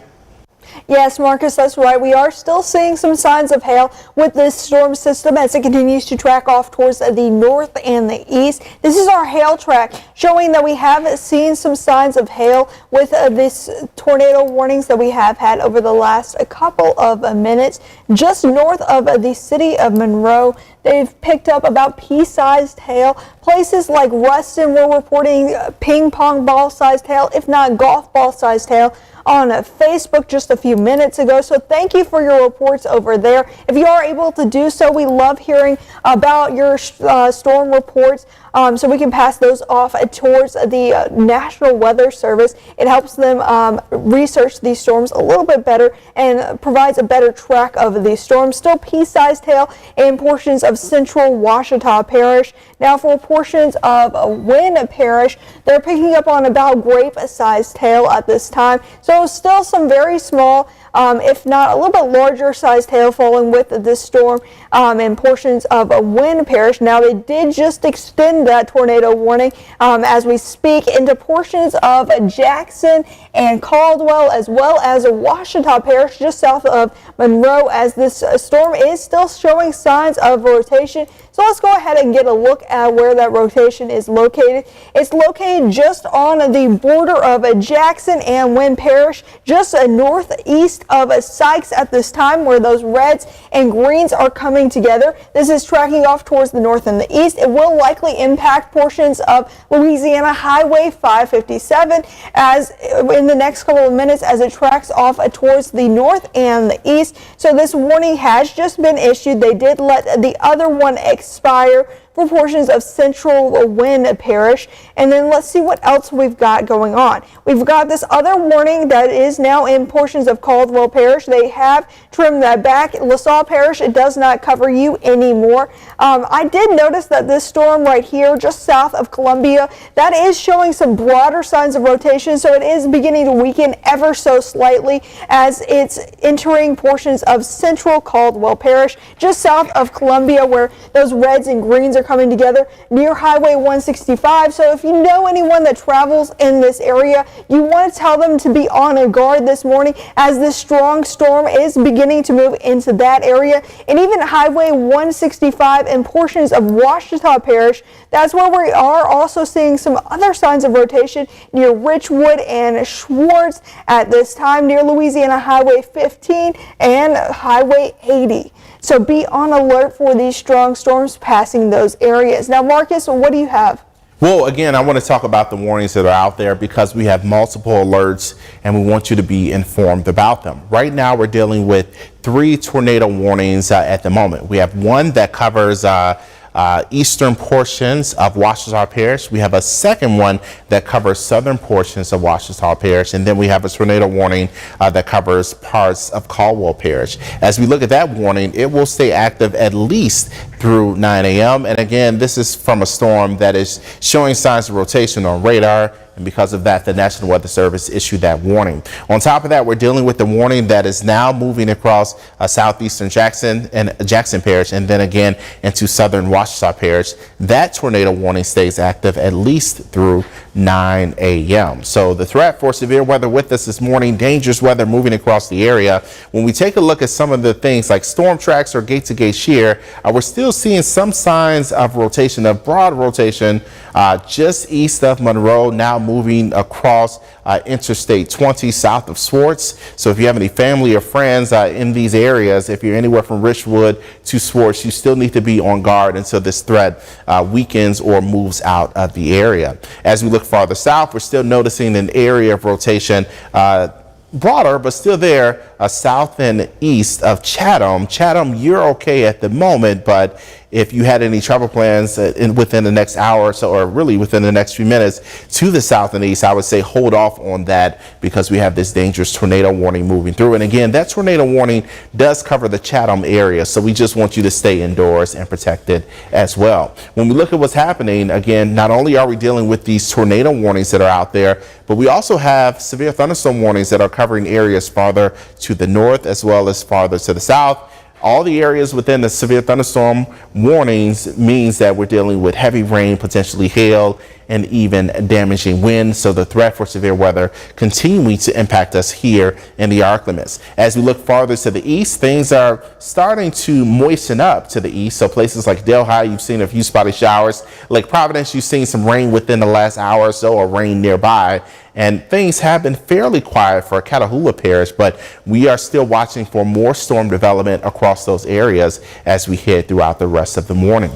Yes, Marcus, that's right. We are still seeing some signs of hail with this storm system as it continues to track off towards the north and the east. This is our hail track showing that we have seen some signs of hail with this tornado warnings that we have had over the last couple of minutes. Just north of the city of Monroe, they've picked up about pea-sized hail. Places like Ruston were reporting ping pong ball-sized hail, if not golf ball-sized hail, on Facebook just a few minutes ago. So thank you for your reports over there. If you are able to do so, we love hearing about your storm reports, so we can pass those off towards the National Weather Service. It helps them research these storms a little bit better and provides a better track of these storms. Still pea-sized hail in portions of central Washita Parish. Now for portions of Wynn Parish, they're picking up on about grape-sized hail at this time. So still some very small, if not a little bit larger sized hail falling with this storm in portions of Wynn Parish. Now they did just extend that tornado warning as we speak into portions of Jackson and Caldwell, as well as Washita Parish just south of Monroe, as this storm is still showing signs of rotation. So let's go ahead and get a look at where that rotation is located. It's located just on the border of Jackson and Wynn Parish, just northeast of Sykes at this time, where those reds and greens are coming together. This is tracking off towards the north and the east. It will likely impact portions of Louisiana Highway 557 as in the next couple of minutes as it tracks off towards the north and the east. So this warning has just been issued. They did let the other one expire for portions of central Wynn Parish. And then let's see what else we've got going on. We've got this other warning that is now in portions of Caldwell Parish. They have trimmed that back. LaSalle Parish, it does not cover you anymore. I did notice that this storm right here just south of Columbia, that is showing some broader signs of rotation, so it is beginning to weaken ever so slightly as it's entering portions of central Caldwell Parish, just south of Columbia, where those reds and greens are coming together near Highway 165. So if you know anyone that travels in this area, you want to tell them to be on guard this morning as this strong storm is beginning to move into that area. And even Highway 165 and portions of Washita Parish, that's where we are also seeing some other signs of rotation near Richwood and Schwartz at this time, near Louisiana Highway 15 and Highway 80. So be on alert for these strong storms passing those areas. Now, Marcus, what do you have? Well, again, I want to talk about the warnings that are out there because we have multiple alerts and we want you to be informed about them. Right now, we're dealing with 3 tornado warnings at the moment. We have one that covers eastern portions of Washita Parish. We have a second one that covers southern portions of Washita Parish, and then we have a tornado warning that covers parts of Caldwell Parish. As we look at that warning, it will stay active at least through 9 a.m. And again, this is from a storm that is showing signs of rotation on radar. And because of that, the National Weather Service issued that warning. On top of that, we're dealing with the warning that is now moving across southeastern Jackson Parish, and then again into southern Washita Parish. That tornado warning stays active at least through 9 a.m. So the threat for severe weather with us this morning, dangerous weather moving across the area. When we take a look at some of the things like storm tracks or gate-to-gate shear, we're still seeing some signs of rotation, of broad rotation, just east of Monroe, now moving across Interstate 20 south of Swartz. So if you have any family or friends in these areas, if you're anywhere from Richwood to Swartz, you still need to be on guard until this threat weakens or moves out of the area. As we look farther south, we're still noticing an area of rotation, broader, but still there, south and east of Chatham. Chatham, you're okay at the moment, but if you had any travel plans within the next hour or so, or really within the next few minutes to the south and east, I would say hold off on that because we have this dangerous tornado warning moving through. And again, that tornado warning does cover the Chatham area, so we just want you to stay indoors and protected as well. When we look at what's happening, again, not only are we dealing with these tornado warnings that are out there, but we also have severe thunderstorm warnings that are covering areas farther to the north as well as farther to the south. All the areas within the severe thunderstorm warnings means that we're dealing with heavy rain, potentially hail, and even damaging winds. So the threat for severe weather continuing to impact us here in the Arklamas. As we look farther to the east, things are starting to moisten up to the east. So places like Delhi, you've seen a few spotty showers. Lake Providence, you've seen some rain within the last hour or so, or rain nearby. And things have been fairly quiet for Catahoula Parish, but we are still watching for more storm development across those areas as we head throughout the rest of the morning.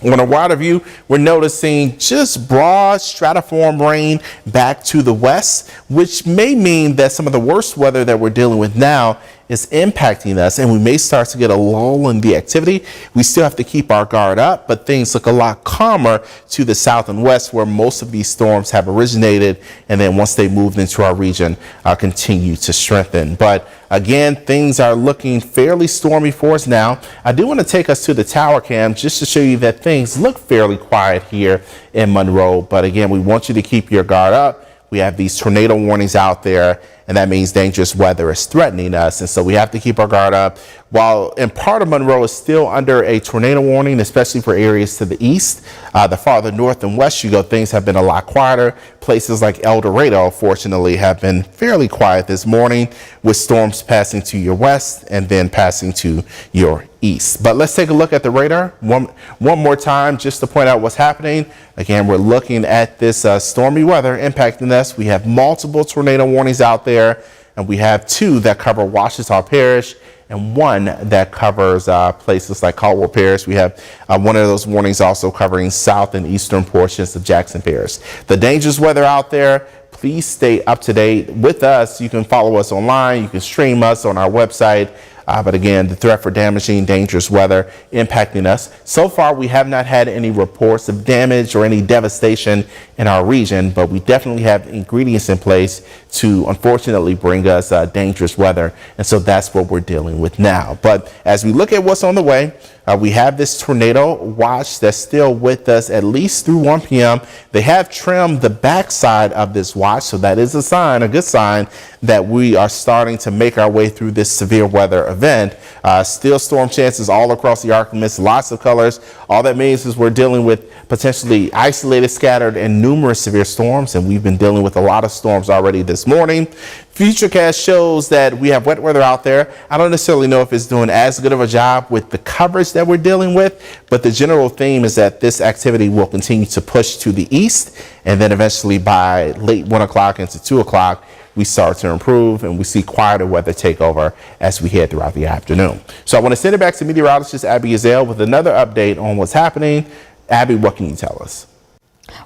On a wider view, we're noticing just broad stratiform rain back to the west, which may mean that some of the worst weather that we're dealing with now is impacting us, and we may start to get a lull in the activity. We still have to keep our guard up, but things look a lot calmer to the south and west, where most of these storms have originated, and then once they moved into our region, continue to strengthen. But again, things are looking fairly stormy for us now. I do want to take us to the tower cam just to show you that things look fairly quiet here in Monroe. But again, we want you to keep your guard up. We have these tornado warnings out there, and that means dangerous weather is threatening us. And so we have to keep our guard up. While in part of Monroe is still under a tornado warning, especially for areas to the east, the farther north and west you go, things have been a lot quieter. Places like El Dorado, fortunately, have been fairly quiet this morning, with storms passing to your west and then passing to your east. But let's take a look at the radar one more time just to point out what's happening. Again, we're looking at this stormy weather impacting us. We have multiple tornado warnings out there, and we have 2 that cover Ouachita Parish and 1 that covers places like Caldwell Parish. We have one of those warnings also covering south and eastern portions of Jackson Parish. The dangerous weather out there, please stay up to date with us. You can follow us online. You can stream us on our website. But again, the threat for damaging, dangerous weather impacting us. So far, we have not had any reports of damage or any devastation in our region, but we definitely have ingredients in place to unfortunately bring us dangerous weather. And so that's what we're dealing with now. But as we look at what's on the way, we have this tornado watch that's still with us at least through 1 p.m. They have trimmed the backside of this watch, so that is a sign, a good sign, that we are starting to make our way through this severe weather event. Still storm chances all across the Arklamas, lots of colors. All that means is we're dealing with potentially isolated, scattered, and numerous severe storms, and we've been dealing with a lot of storms already this morning. Futurecast shows that we have wet weather out there. I don't necessarily know if it's doing as good of a job with the coverage that we're dealing with, but the general theme is that this activity will continue to push to the east, and then eventually by late 1 o'clock into 2 o'clock, we start to improve and we see quieter weather take over as we head throughout the afternoon. So I want to send it back to meteorologist Abby Azale with another update on what's happening. Abby, what can you tell us?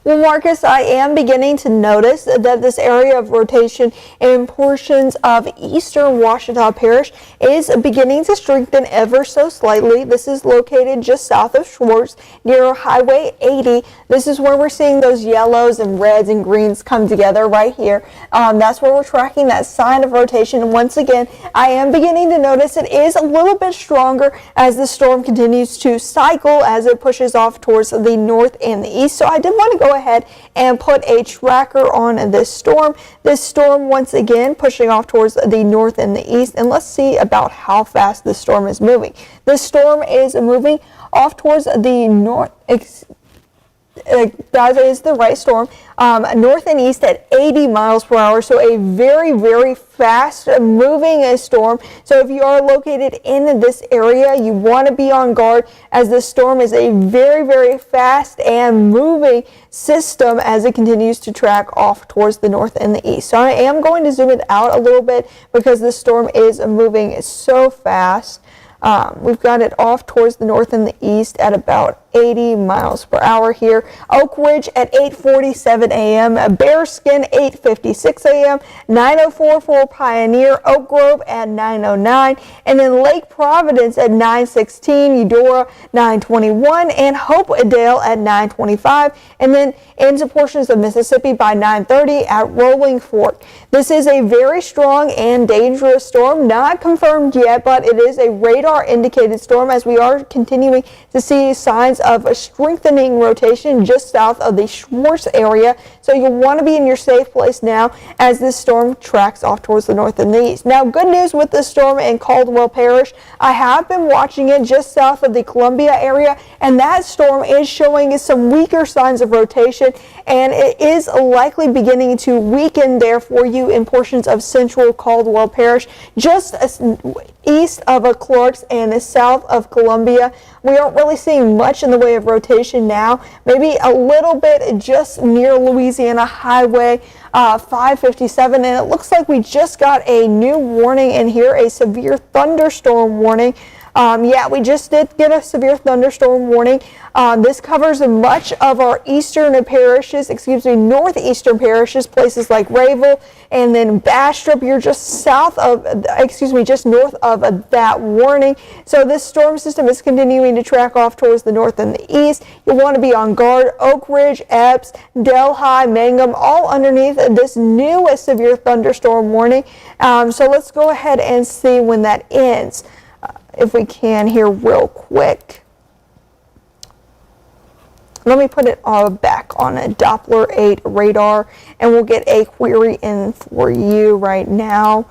Well, Marcus, I am beginning to notice that this area of rotation in portions of eastern Ouachita Parish is beginning to strengthen ever so slightly. This is located just south of Schwartz near Highway 80. This is where we're seeing those yellows and reds and greens come together right here. That's where we're tracking that sign of rotation. And once again, I am beginning to notice it is a little bit stronger as the storm continues to cycle as it pushes off towards the north and the east. So I did want to go ahead and put a tracker on this storm. This storm once again pushing off towards the north and the east, and let's see about how fast the storm is moving. This storm is moving off towards the north. That is the right storm, north and east at 80 miles per hour. So a very, very fast moving storm. So if you are located in this area, you want to be on guard as this storm is a very, very fast and moving system as it continues to track off towards the north and the east. So I am going to zoom it out a little bit because this storm is moving so fast. We've got it off towards the north and the east at about 80 miles per hour here. Oak Ridge at 8:47 a.m. Bearskin 8:56 a.m. 9:04 for Pioneer. Oak Grove at 9:09, and then Lake Providence at 9:16. Eudora 9:21, and Hopedale at 9:25, and then into portions of Mississippi by 9:30 at Rolling Fork. This is a very strong and dangerous storm, not confirmed yet, but it is a radar indicated storm as we are continuing to see signs of a strengthening rotation just south of the Schwartz area. So So you'll want to be in your safe place now as this storm tracks off towards the north and the east. Now, good news with this storm in Caldwell Parish. I have been watching it just south of the Columbia area, and that storm is showing some weaker signs of rotation, and it is likely beginning to weaken there for you in portions of central Caldwell Parish, just east of Clarks and south of Columbia. We aren't really seeing much in the way of rotation now, maybe a little bit just near Louisiana Highway 557, and it looks like we just got a new warning in here, a severe thunderstorm warning. Yeah, we just did get a severe thunderstorm warning. This covers much of our eastern parishes, northeastern parishes, places like Rayville and then Bastrop. You're just south of, just north of that warning. So this storm system is continuing to track off towards the north and the east. You'll want to be on guard. Oak Ridge, Epps, Delhi, Mangum, all underneath this new severe thunderstorm warning. So let's go ahead and see when that ends. If we can here real quick. Let me put it all back on a Doppler 8 radar, and we'll get a query in for you right now.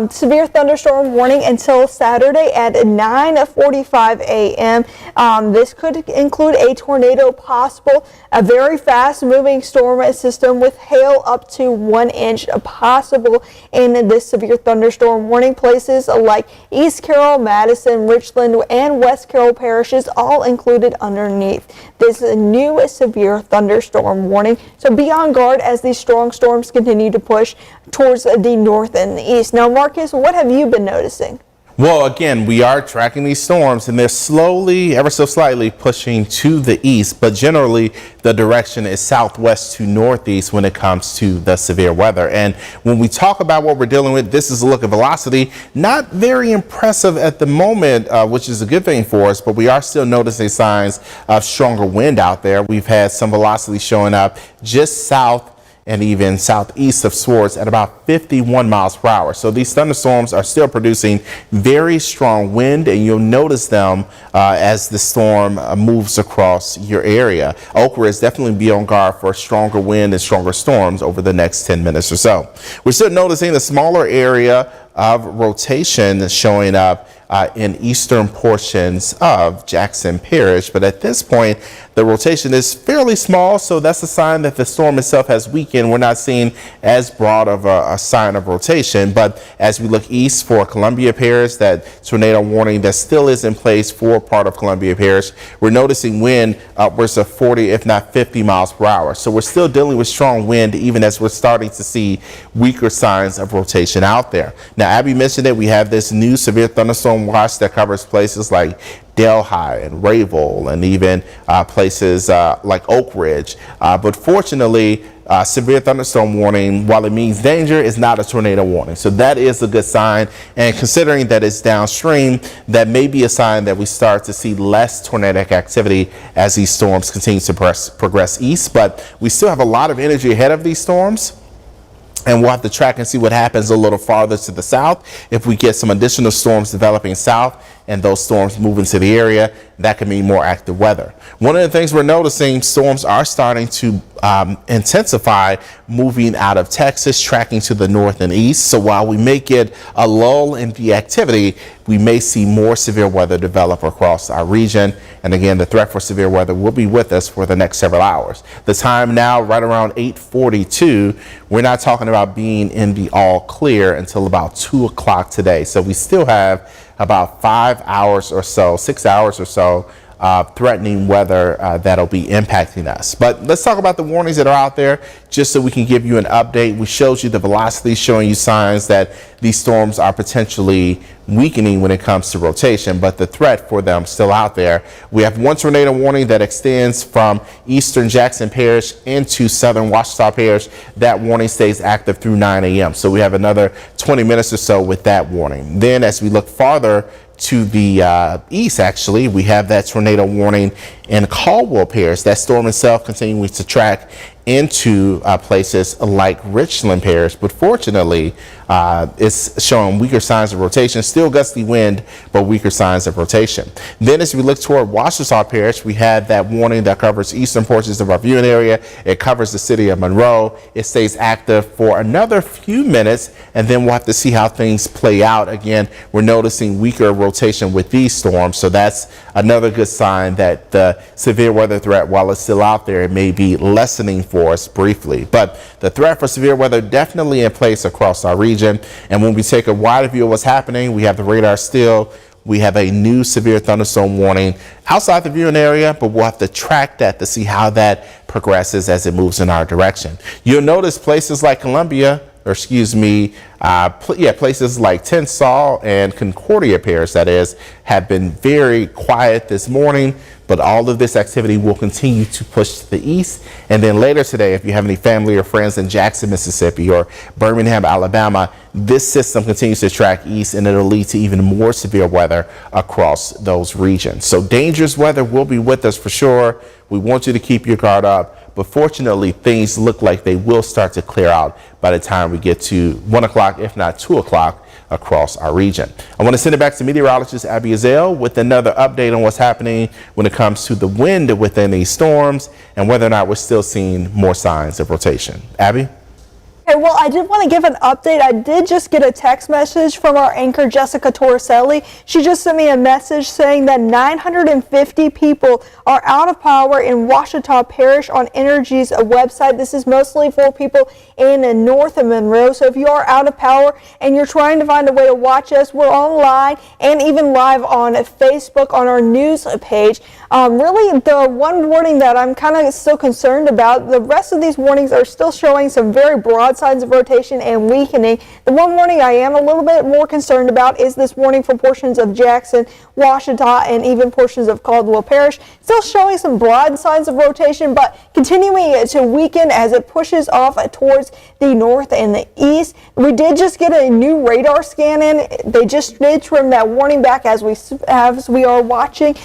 Severe thunderstorm warning until Saturday at 9:45 a.m. This could include a tornado possible, a very fast moving storm system with hail up to 1 inch possible in this severe thunderstorm warning. Places like East Carroll, Madison, Richland, and West Carroll parishes all included underneath this new severe thunderstorm warning. So be on guard as these strong storms continue to push towards the north and the east. Now, Marcus, what have you been noticing? Well, again, we are tracking these storms, and they're slowly, ever so slightly, pushing to the east, but generally the direction is southwest to northeast when it comes to the severe weather. And when we talk about what we're dealing with, this is a look at velocity. Not very impressive at the moment, which is a good thing for us, but we are still noticing signs of stronger wind out there. We've had some velocity showing up just south and even southeast of Swartz at about 51 miles per hour. So these thunderstorms are still producing very strong wind, and you'll notice them as the storm moves across your area. Oak Ridge, definitely be on guard for stronger wind and stronger storms over the next 10 minutes or so. We're still noticing a smaller area of rotation showing up in eastern portions of Jackson Parish, but at this point the rotation is fairly small, so that's a sign that the storm itself has weakened. We're not seeing as broad of a sign of rotation, but as we look east for Columbia Parish, that tornado warning that still is in place for part of Columbia Parish, we're noticing wind upwards of 40 if not 50 miles per hour. So we're still dealing with strong wind even as we're starting to see weaker signs of rotation out there. Now, Abby mentioned that we have this new severe thunderstorm watch that covers places like Delhi and Rayville and even places like Oak Ridge. But fortunately, severe thunderstorm warning, while it means danger, is not a tornado warning. So that is a good sign. And considering that it's downstream, that may be a sign that we start to see less tornadic activity as these storms continue to progress east. But we still have a lot of energy ahead of these storms, and we'll have to track and see what happens a little farther to the south. If we get some additional storms developing south and those storms move into the area, that could mean more active weather. One of the things we're noticing, storms are starting to intensify, moving out of Texas, tracking to the north and east. So while we may get a lull in the activity, we may see more severe weather develop across our region. And again, the threat for severe weather will be with us for the next several hours. The time now, right around 8:42. We're not talking about being in the all clear until about 2 o'clock today. So we still have about 5 hours or so, 6 hours or so, threatening weather that'll be impacting us. But let's talk about the warnings that are out there, just so we can give you an update. We showed you the velocity, showing you signs that these storms are potentially weakening when it comes to rotation, but the threat for them still out there. We have one tornado warning that extends from eastern Jackson Parish into southern Ouachita Parish. That warning stays active through 9 a.m. So we have another 20 minutes or so with that warning. Then as we look farther to the east, actually, we have that tornado warning in Caldwell Parish. That storm itself continuing to track into places like Richland Parish, but fortunately it's showing weaker signs of rotation, still gusty wind, but weaker signs of rotation. Then as we look toward Ouachita Parish, we have that warning that covers eastern portions of our viewing area. It covers the city of Monroe. It stays active for another few minutes, and then we'll have to see how things play out. Again, we're noticing weaker rotation with these storms, so that's another good sign that the severe weather threat, while it's still out there, it may be lessening for us briefly. But the threat for severe weather definitely in place across our region. And when we take a wider view of what's happening, we have the radar still. We have a new severe thunderstorm warning outside the viewing area, but we'll have to track that to see how that progresses as it moves in our direction. You'll notice places like Columbia, or excuse me, places like Tensas and Concordia Parish, that is, have been very quiet this morning, but all of this activity will continue to push to the east. And then later today, if you have any family or friends in Jackson, Mississippi or Birmingham, Alabama, this system continues to track east, and it'll lead to even more severe weather across those regions. So dangerous weather will be with us for sure. We want you to keep your guard up, but fortunately things look like they will start to clear out by the time we get to 1 o'clock, if not 2 o'clock across our region. I want to send it back to meteorologist Abby Azale with another update on what's happening when it comes to the wind within these storms and whether or not we're still seeing more signs of rotation. Abby? Okay, well, I did want to give an update. I did just get a text message from our anchor, Jessica Torricelli. She just sent me a message saying that 950 people are out of power in Ouachita Parish on Energy's website. This is mostly for people in North Monroe. So if you are out of power and you're trying to find a way to watch us, we're online and even live on Facebook on our news page. Really, the one warning that I'm kind of still concerned about, the rest of these warnings are still showing some very broad signs of rotation and weakening. The one warning I am a little bit more concerned about is this warning for portions of Jackson, Ouachita, and even portions of Caldwell Parish. Still showing some broad signs of rotation, but continuing to weaken as it pushes off towards the north and the east. We did just get a new radar scan in. They just did trim that warning back as we are watching.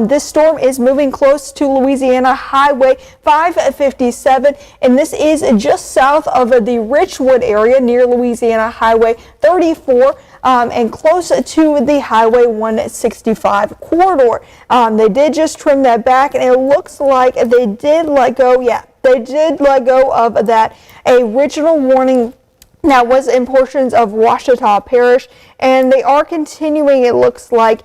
This storm is moving close to Louisiana Highway 557, and this is just south of the Richwood area near Louisiana Highway 34. And close to the Highway 165 corridor. They did just trim that back, and it looks like they did let go. Yeah, they did let go of that original warning that was in portions of Ouachita Parish, and they are continuing, it looks like,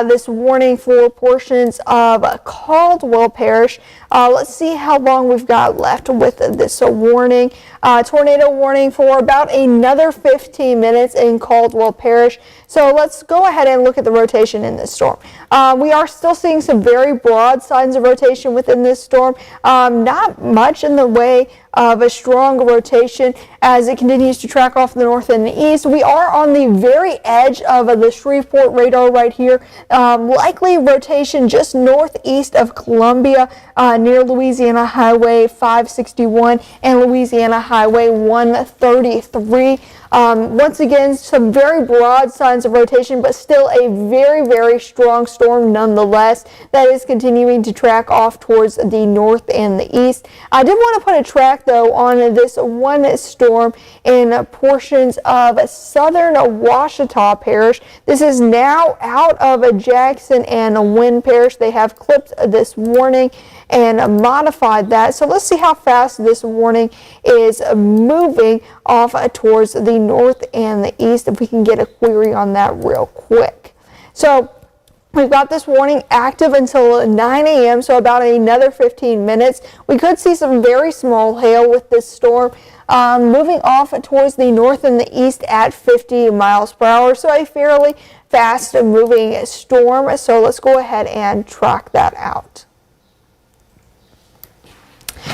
this warning for portions of Caldwell Parish. Let's see how long we've got left with this warning. Tornado warning for about another 15 minutes in Caldwell Parish. So let's go ahead and look at the rotation in this storm. We are still seeing some very broad signs of rotation within this storm. Not much in the way of a strong rotation as it continues to track off the north and the east. We are on the very edge of the Shreveport radar right here. Likely rotation just northeast of Columbia near Louisiana Highway 561 and Louisiana Highway 133. Once again, some very broad signs of rotation, but still a very, very strong storm nonetheless that is continuing to track off towards the north and the east. I did want to put a track, though, on this one storm in portions of southern Ouachita Parish. This is now out of Jackson and Wynn Parish. They have clipped this warning and modified that. So let's see how fast this warning is moving off towards the north and the east, if we can get a query on that real quick. So we've got this warning active until 9 a.m., so about another 15 minutes. We could see some very small hail with this storm moving off towards the north and the east at 50 miles per hour, so a fairly fast moving storm. So let's go ahead and track that out.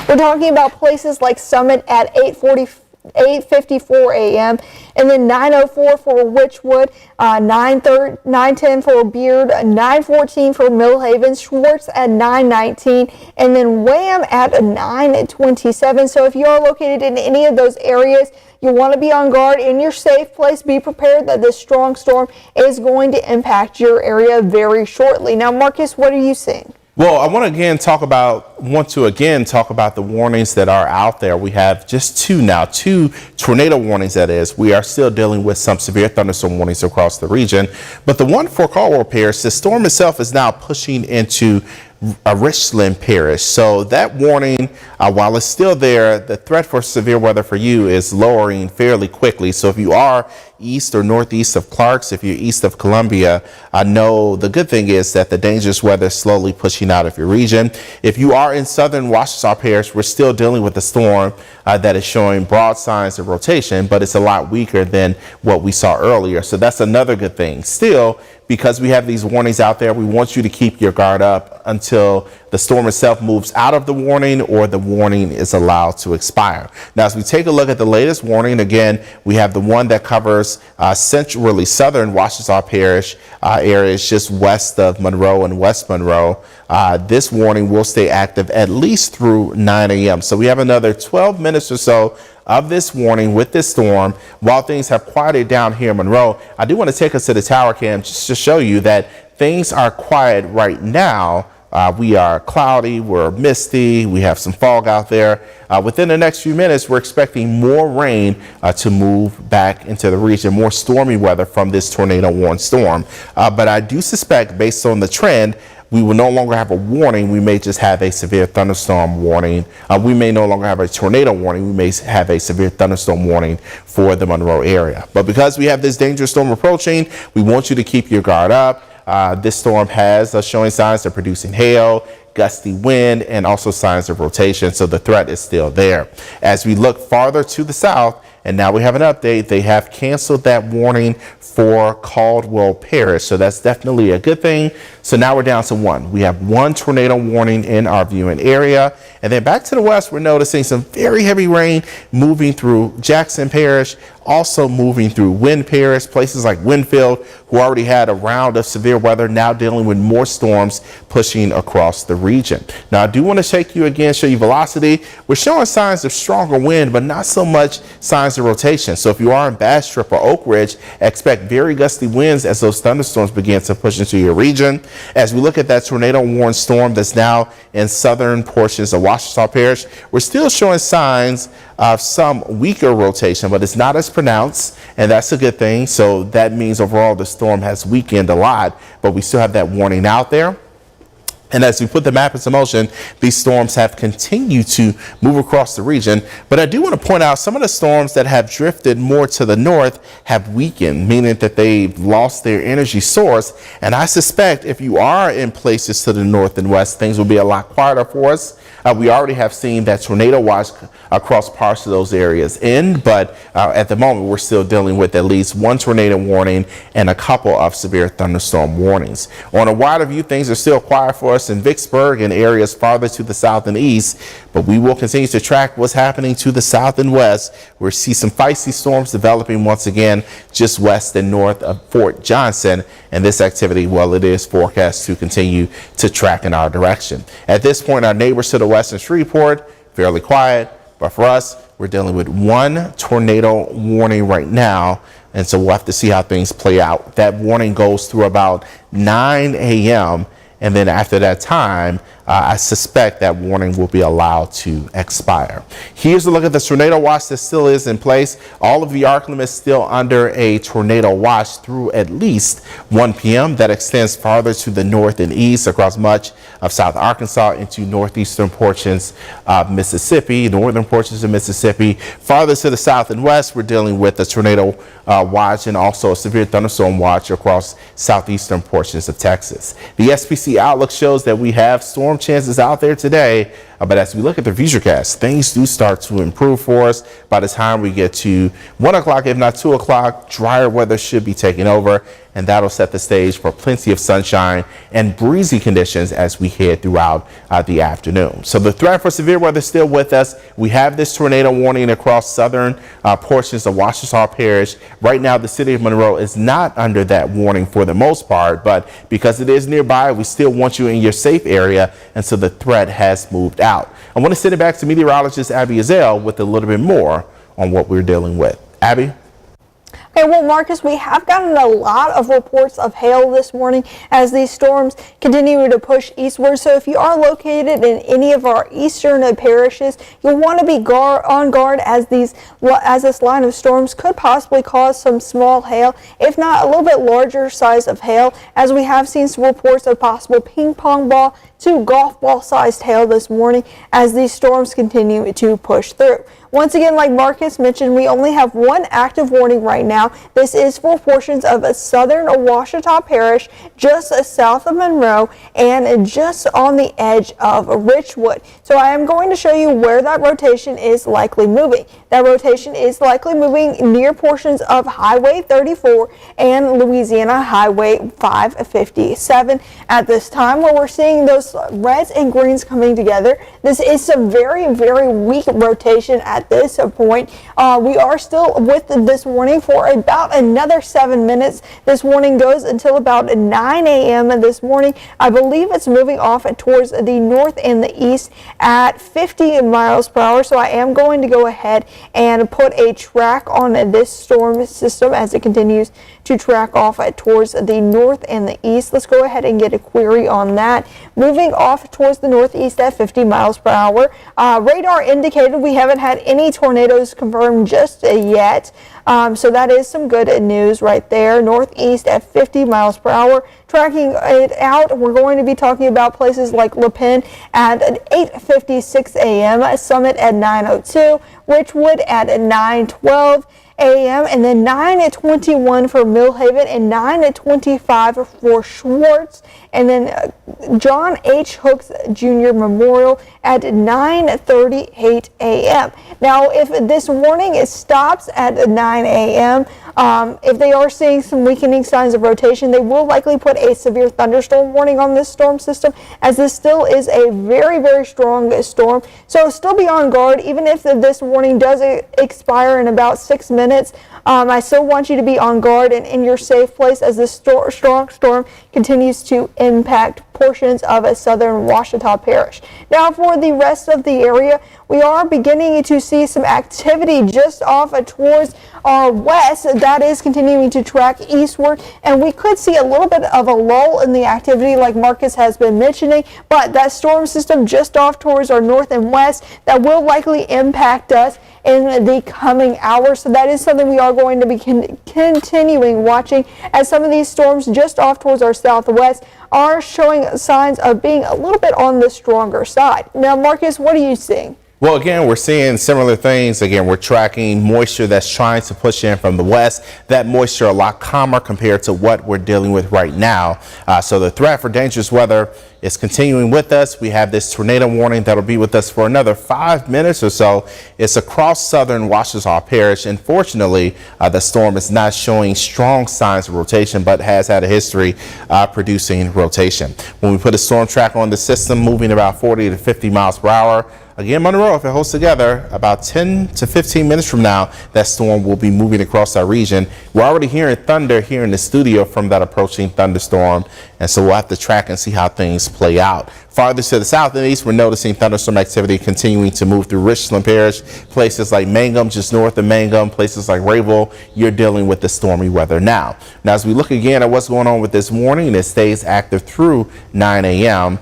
We're talking about places like Summit at 8:54 a.m. and then 9:04 for Richwood, 9:10 for Beard, 9:14 for Millhaven, Schwartz at 9:19, and then Wham at 9:27. So if you are located in any of those areas, you want to be on guard in your safe place. Be prepared that this strong storm is going to impact your area very shortly. Now, Marcus, what are you seeing? Well, I want to again talk about the warnings that are out there. We have just two tornado warnings, that is. We are still dealing with some severe thunderstorm warnings across the region, but the one for Caldwell Parish, the storm itself is now pushing into Richland Parish. So that warning, while it's still there, the threat for severe weather for you is lowering fairly quickly. So if you are east or northeast of Clarks, if you're east of Columbia, I know the good thing is that the dangerous weather is slowly pushing out of your region. If you are in southern Ouachita Parish, we're still dealing with a storm that is showing broad signs of rotation, but it's a lot weaker than what we saw earlier. So that's another good thing. Still, because we have these warnings out there, we want you to keep your guard up until the storm itself moves out of the warning or the warning is allowed to expire. Now, as we take a look at the latest warning, again, we have the one that covers centrally southern Ouachita Parish areas just west of Monroe and West Monroe. This warning will stay active at least through 9 a.m. So we have another 12 minutes or so of this warning with this storm. While things have quieted down here in Monroe, I do want to take us to the tower cam just to show you that things are quiet right now. We are cloudy, we're misty, we have some fog out there. Within the next few minutes, we're expecting more rain to move back into the region, more stormy weather from this tornado warned storm. But I do suspect, based on the trend, we will no longer have a warning. We may just have a severe thunderstorm warning. We may no longer have a tornado warning. We may have a severe thunderstorm warning for the Monroe area. But because we have this dangerous storm approaching, we want you to keep your guard up. This storm has showing signs of producing hail, gusty wind, and also signs of rotation. So the threat is still there. As we look farther to the south, and now we have an update, they have canceled that warning for Caldwell Parish. So that's definitely a good thing. So now we're down to one. We have one tornado warning in our viewing area. And then back to the west, we're noticing some very heavy rain moving through Jackson Parish, also moving through Wynn Parish, places like Winnfield, who already had a round of severe weather, now dealing with more storms pushing across the region. Now, I do want to shake you again, show you velocity. We're showing signs of stronger wind, but not so much signs of rotation. So if you are in Bastrop or Oak Ridge, expect very gusty winds as those thunderstorms begin to push into your region. As we look at that tornado warned storm that's now in southern portions of Ouachita Parish, we're still showing signs of some weaker rotation, but it's not as pronounced, and that's a good thing. So that means overall the storm has weakened a lot, but we still have that warning out there. And as we put the map into motion, these storms have continued to move across the region. But I do want to point out some of the storms that have drifted more to the north have weakened, meaning that they've lost their energy source. And I suspect if you are in places to the north and west, things will be a lot quieter for us. We already have seen that tornado watch across parts of those areas end, but at the moment we're still dealing with at least one tornado warning and a couple of severe thunderstorm warnings. On a wider view, things are still quiet for us in Vicksburg and areas farther to the south and east, but we will continue to track what's happening to the south and west. We see some feisty storms developing once again just west and north of Fort Johnson, and this activity, well, it is forecast to continue to track in our direction. At this point, our neighbors to the west in Shreveport, fairly quiet, but for us, we're dealing with one tornado warning right now, and so we'll have to see how things play out. That warning goes through about 9 a.m., and then after that time, I suspect that warning will be allowed to expire. Here's a look at the tornado watch that still is in place. All of the Arkham is still under a tornado watch through at least 1 p.m. That extends farther to the north and east across much of South Arkansas into northeastern portions of Mississippi, northern portions of Mississippi. Farther to the south and west, we're dealing with a tornado watch and also a severe thunderstorm watch across southeastern portions of Texas. The SPC outlook shows that we have storm chances out there today, but as we look at the futurecast, things do start to improve for us. By the time we get to 1 o'clock, if not 2 o'clock, drier weather should be taking over, and that'll set the stage for plenty of sunshine and breezy conditions as we head throughout the afternoon. So the threat for severe weather is still with us. We have this tornado warning across southern portions of Ouachita Parish. Right now, the city of Monroe is not under that warning for the most part, but because it is nearby, we still want you in your safe area, and so the threat has moved out. I want to send it back to meteorologist Abby Azell with a little bit more on what we're dealing with. Abby? Okay, well, Marcus, we have gotten a lot of reports of hail this morning as these storms continue to push eastward. So if you are located in any of our eastern parishes, you'll want to be on guard as this line of storms could possibly cause some small hail, if not a little bit larger size of hail, as we have seen some reports of possible ping pong ball to golf ball sized hail this morning as these storms continue to push through. Once again, like Marcus mentioned, we only have one active warning right now. This is for portions of southern Ouachita Parish, just south of Monroe and just on the edge of Richwood. So I am going to show you where that rotation is likely moving. That rotation is likely moving near portions of Highway 34 and Louisiana Highway 557 at this time, where we're seeing those reds and greens coming together. This is some very, very weak rotation at this point. We are still with this warning for about another 7 minutes. This warning goes until about 9 a.m. this morning. I believe it's moving off towards the north and the east at 50 miles per hour. So I am going to go ahead and put a track on this storm system as it continues to track off towards the north and the east. Let's go ahead and get a query on that. Moving off towards the northeast at 50 miles per hour. Radar indicated we haven't had any tornadoes confirmed just yet. So that is some good news right there. Northeast at 50 miles per hour. Tracking it out, we're going to be talking about places like La Penn at 8:56 a.m., Summit at 9:02, Richwood at 9:12 a.m. and then 9:21 for Millhaven and 9:25 for Schwartz, and then John H. Hooks Jr. Memorial at 9:38 a.m. Now, if this warning stops at 9 a.m., if they are seeing some weakening signs of rotation, they will likely put a severe thunderstorm warning on this storm system, as this still is a very, very strong storm. So still be on guard, even if this warning does expire in about 6 minutes. I still want you to be on guard and in your safe place as this strong storm continues to impact portions of southern Ouachita Parish. Now, for the rest of the area, we are beginning to see some activity just off towards our west. That is continuing to track eastward, and we could see a little bit of a lull in the activity like Marcus has been mentioning, but that storm system just off towards our north and west that will likely impact us in the coming hours. So that is something we are going to be continuing watching, as some of these storms just off towards our southwest are showing signs of being a little bit on the stronger side. Now, Marcus, what are you seeing? Well, again, we're seeing similar things. Again, we're tracking moisture that's trying to push in from the west. That moisture a lot calmer compared to what we're dealing with right now. So the threat for dangerous weather is continuing with us. We have this tornado warning that'll be with us for another 5 minutes or so. It's across southern Ouachita Parish. Unfortunately, the storm is not showing strong signs of rotation, but has had a history producing rotation. When we put a storm track on the system, moving about 40 to 50 miles per hour, again, Monroe, if it holds together, about 10 to 15 minutes from now, that storm will be moving across our region. We're already hearing thunder here in the studio from that approaching thunderstorm, and so we'll have to track and see how things play out. Farther to the south and east, we're noticing thunderstorm activity continuing to move through Richland Parish. Places like Mangum, just north of Mangum, places like Rayville, you're dealing with the stormy weather now. Now, as we look again at what's going on with this warning, it stays active through 9 a.m.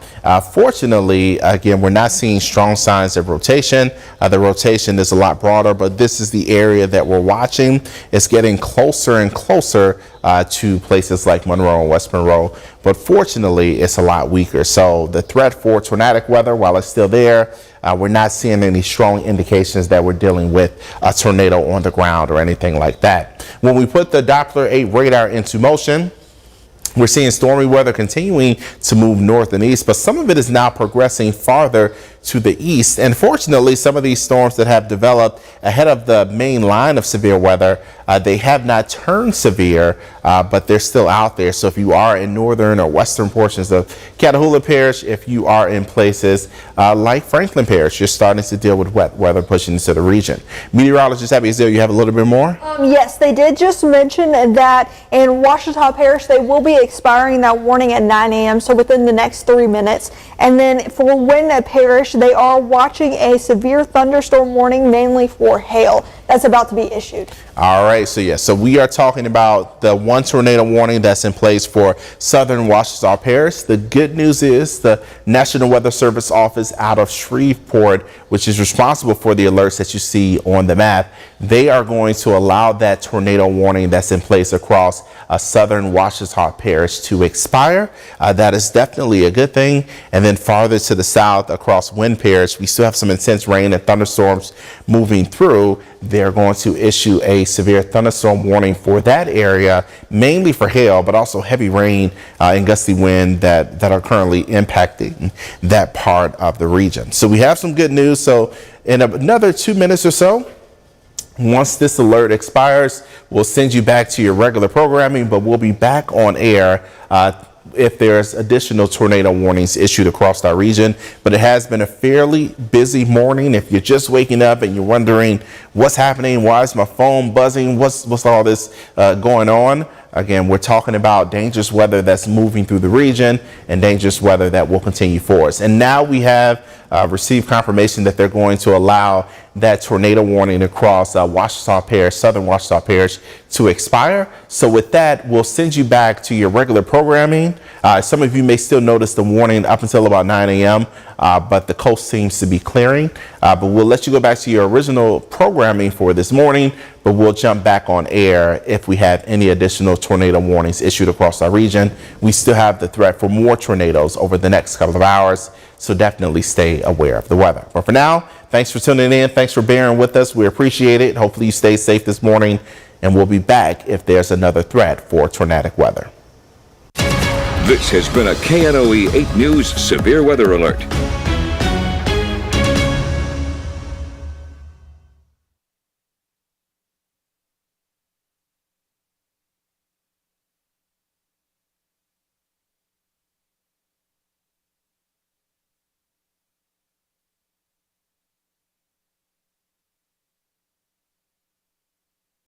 Fortunately, again, we're not seeing strong signs of rotation. The rotation is a lot broader, but this is the area that we're watching. It's getting closer and closer to places like Monroe and West Monroe, but fortunately it's a lot weaker. So the threat for tornadic weather, while it's still there, we're not seeing any strong indications that we're dealing with a tornado on the ground or anything like that. When we put the Doppler 8 radar into motion, we're seeing stormy weather continuing to move north and east, but some of it is now progressing farther to the east. And fortunately, some of these storms that have developed ahead of the main line of severe weather, they have not turned severe, but they're still out there. So if you are in northern or western portions of Catahoula Parish, if you are in places like Franklin Parish, you're starting to deal with wet weather pushing into the region. Meteorologist Abby Azil, you have a little bit more? Yes, they did just mention that in Ouachita Parish, they will be expiring that warning at 9 a.m., so within the next 3 minutes. And then for Winn Parish, they are watching a severe thunderstorm warning, mainly for hail. that's about to be issued. All right, so we are talking about the one tornado warning that's in place for southern Ouachita Parish. The good news is the National Weather Service office out of Shreveport, which is responsible for the alerts that you see on the map, they are going to allow that tornado warning that's in place across southern Ouachita Parish to expire. That is definitely a good thing. And then farther to the south across Wynn Parish, we still have some intense rain and thunderstorms moving through. They're going to issue a severe thunderstorm warning for that area, mainly for hail, but also heavy rain and gusty wind that are currently impacting that part of the region. So we have some good news. So in another 2 minutes or so, once this alert expires, we'll send you back to your regular programming, but we'll be back on air if there's additional tornado warnings issued across our region. But it has been a fairly busy morning. If you're just waking up and you're wondering what's happening, why is my phone buzzing, what's all this going on? Again, we're talking about dangerous weather that's moving through the region and dangerous weather that will continue for us. And now we have received confirmation that they're going to allow that tornado warning across Ouachita Parish, southern Ouachita Parish, to expire. So with that, we'll send you back to your regular programming. Some of you may still notice the warning up until about 9 a.m., but the coast seems to be clearing. But we'll let you go back to your original programming for this morning, but we'll jump back on air if we have any additional tornado warnings issued across our region. We still have the threat for more tornadoes over the next couple of hours, so definitely stay aware of the weather. But for now, thanks for tuning in. Thanks for bearing with us. We appreciate it. Hopefully you stay safe this morning, and we'll be back if there's another threat for tornadic weather. This has been a KNOE 8 News Severe Weather Alert.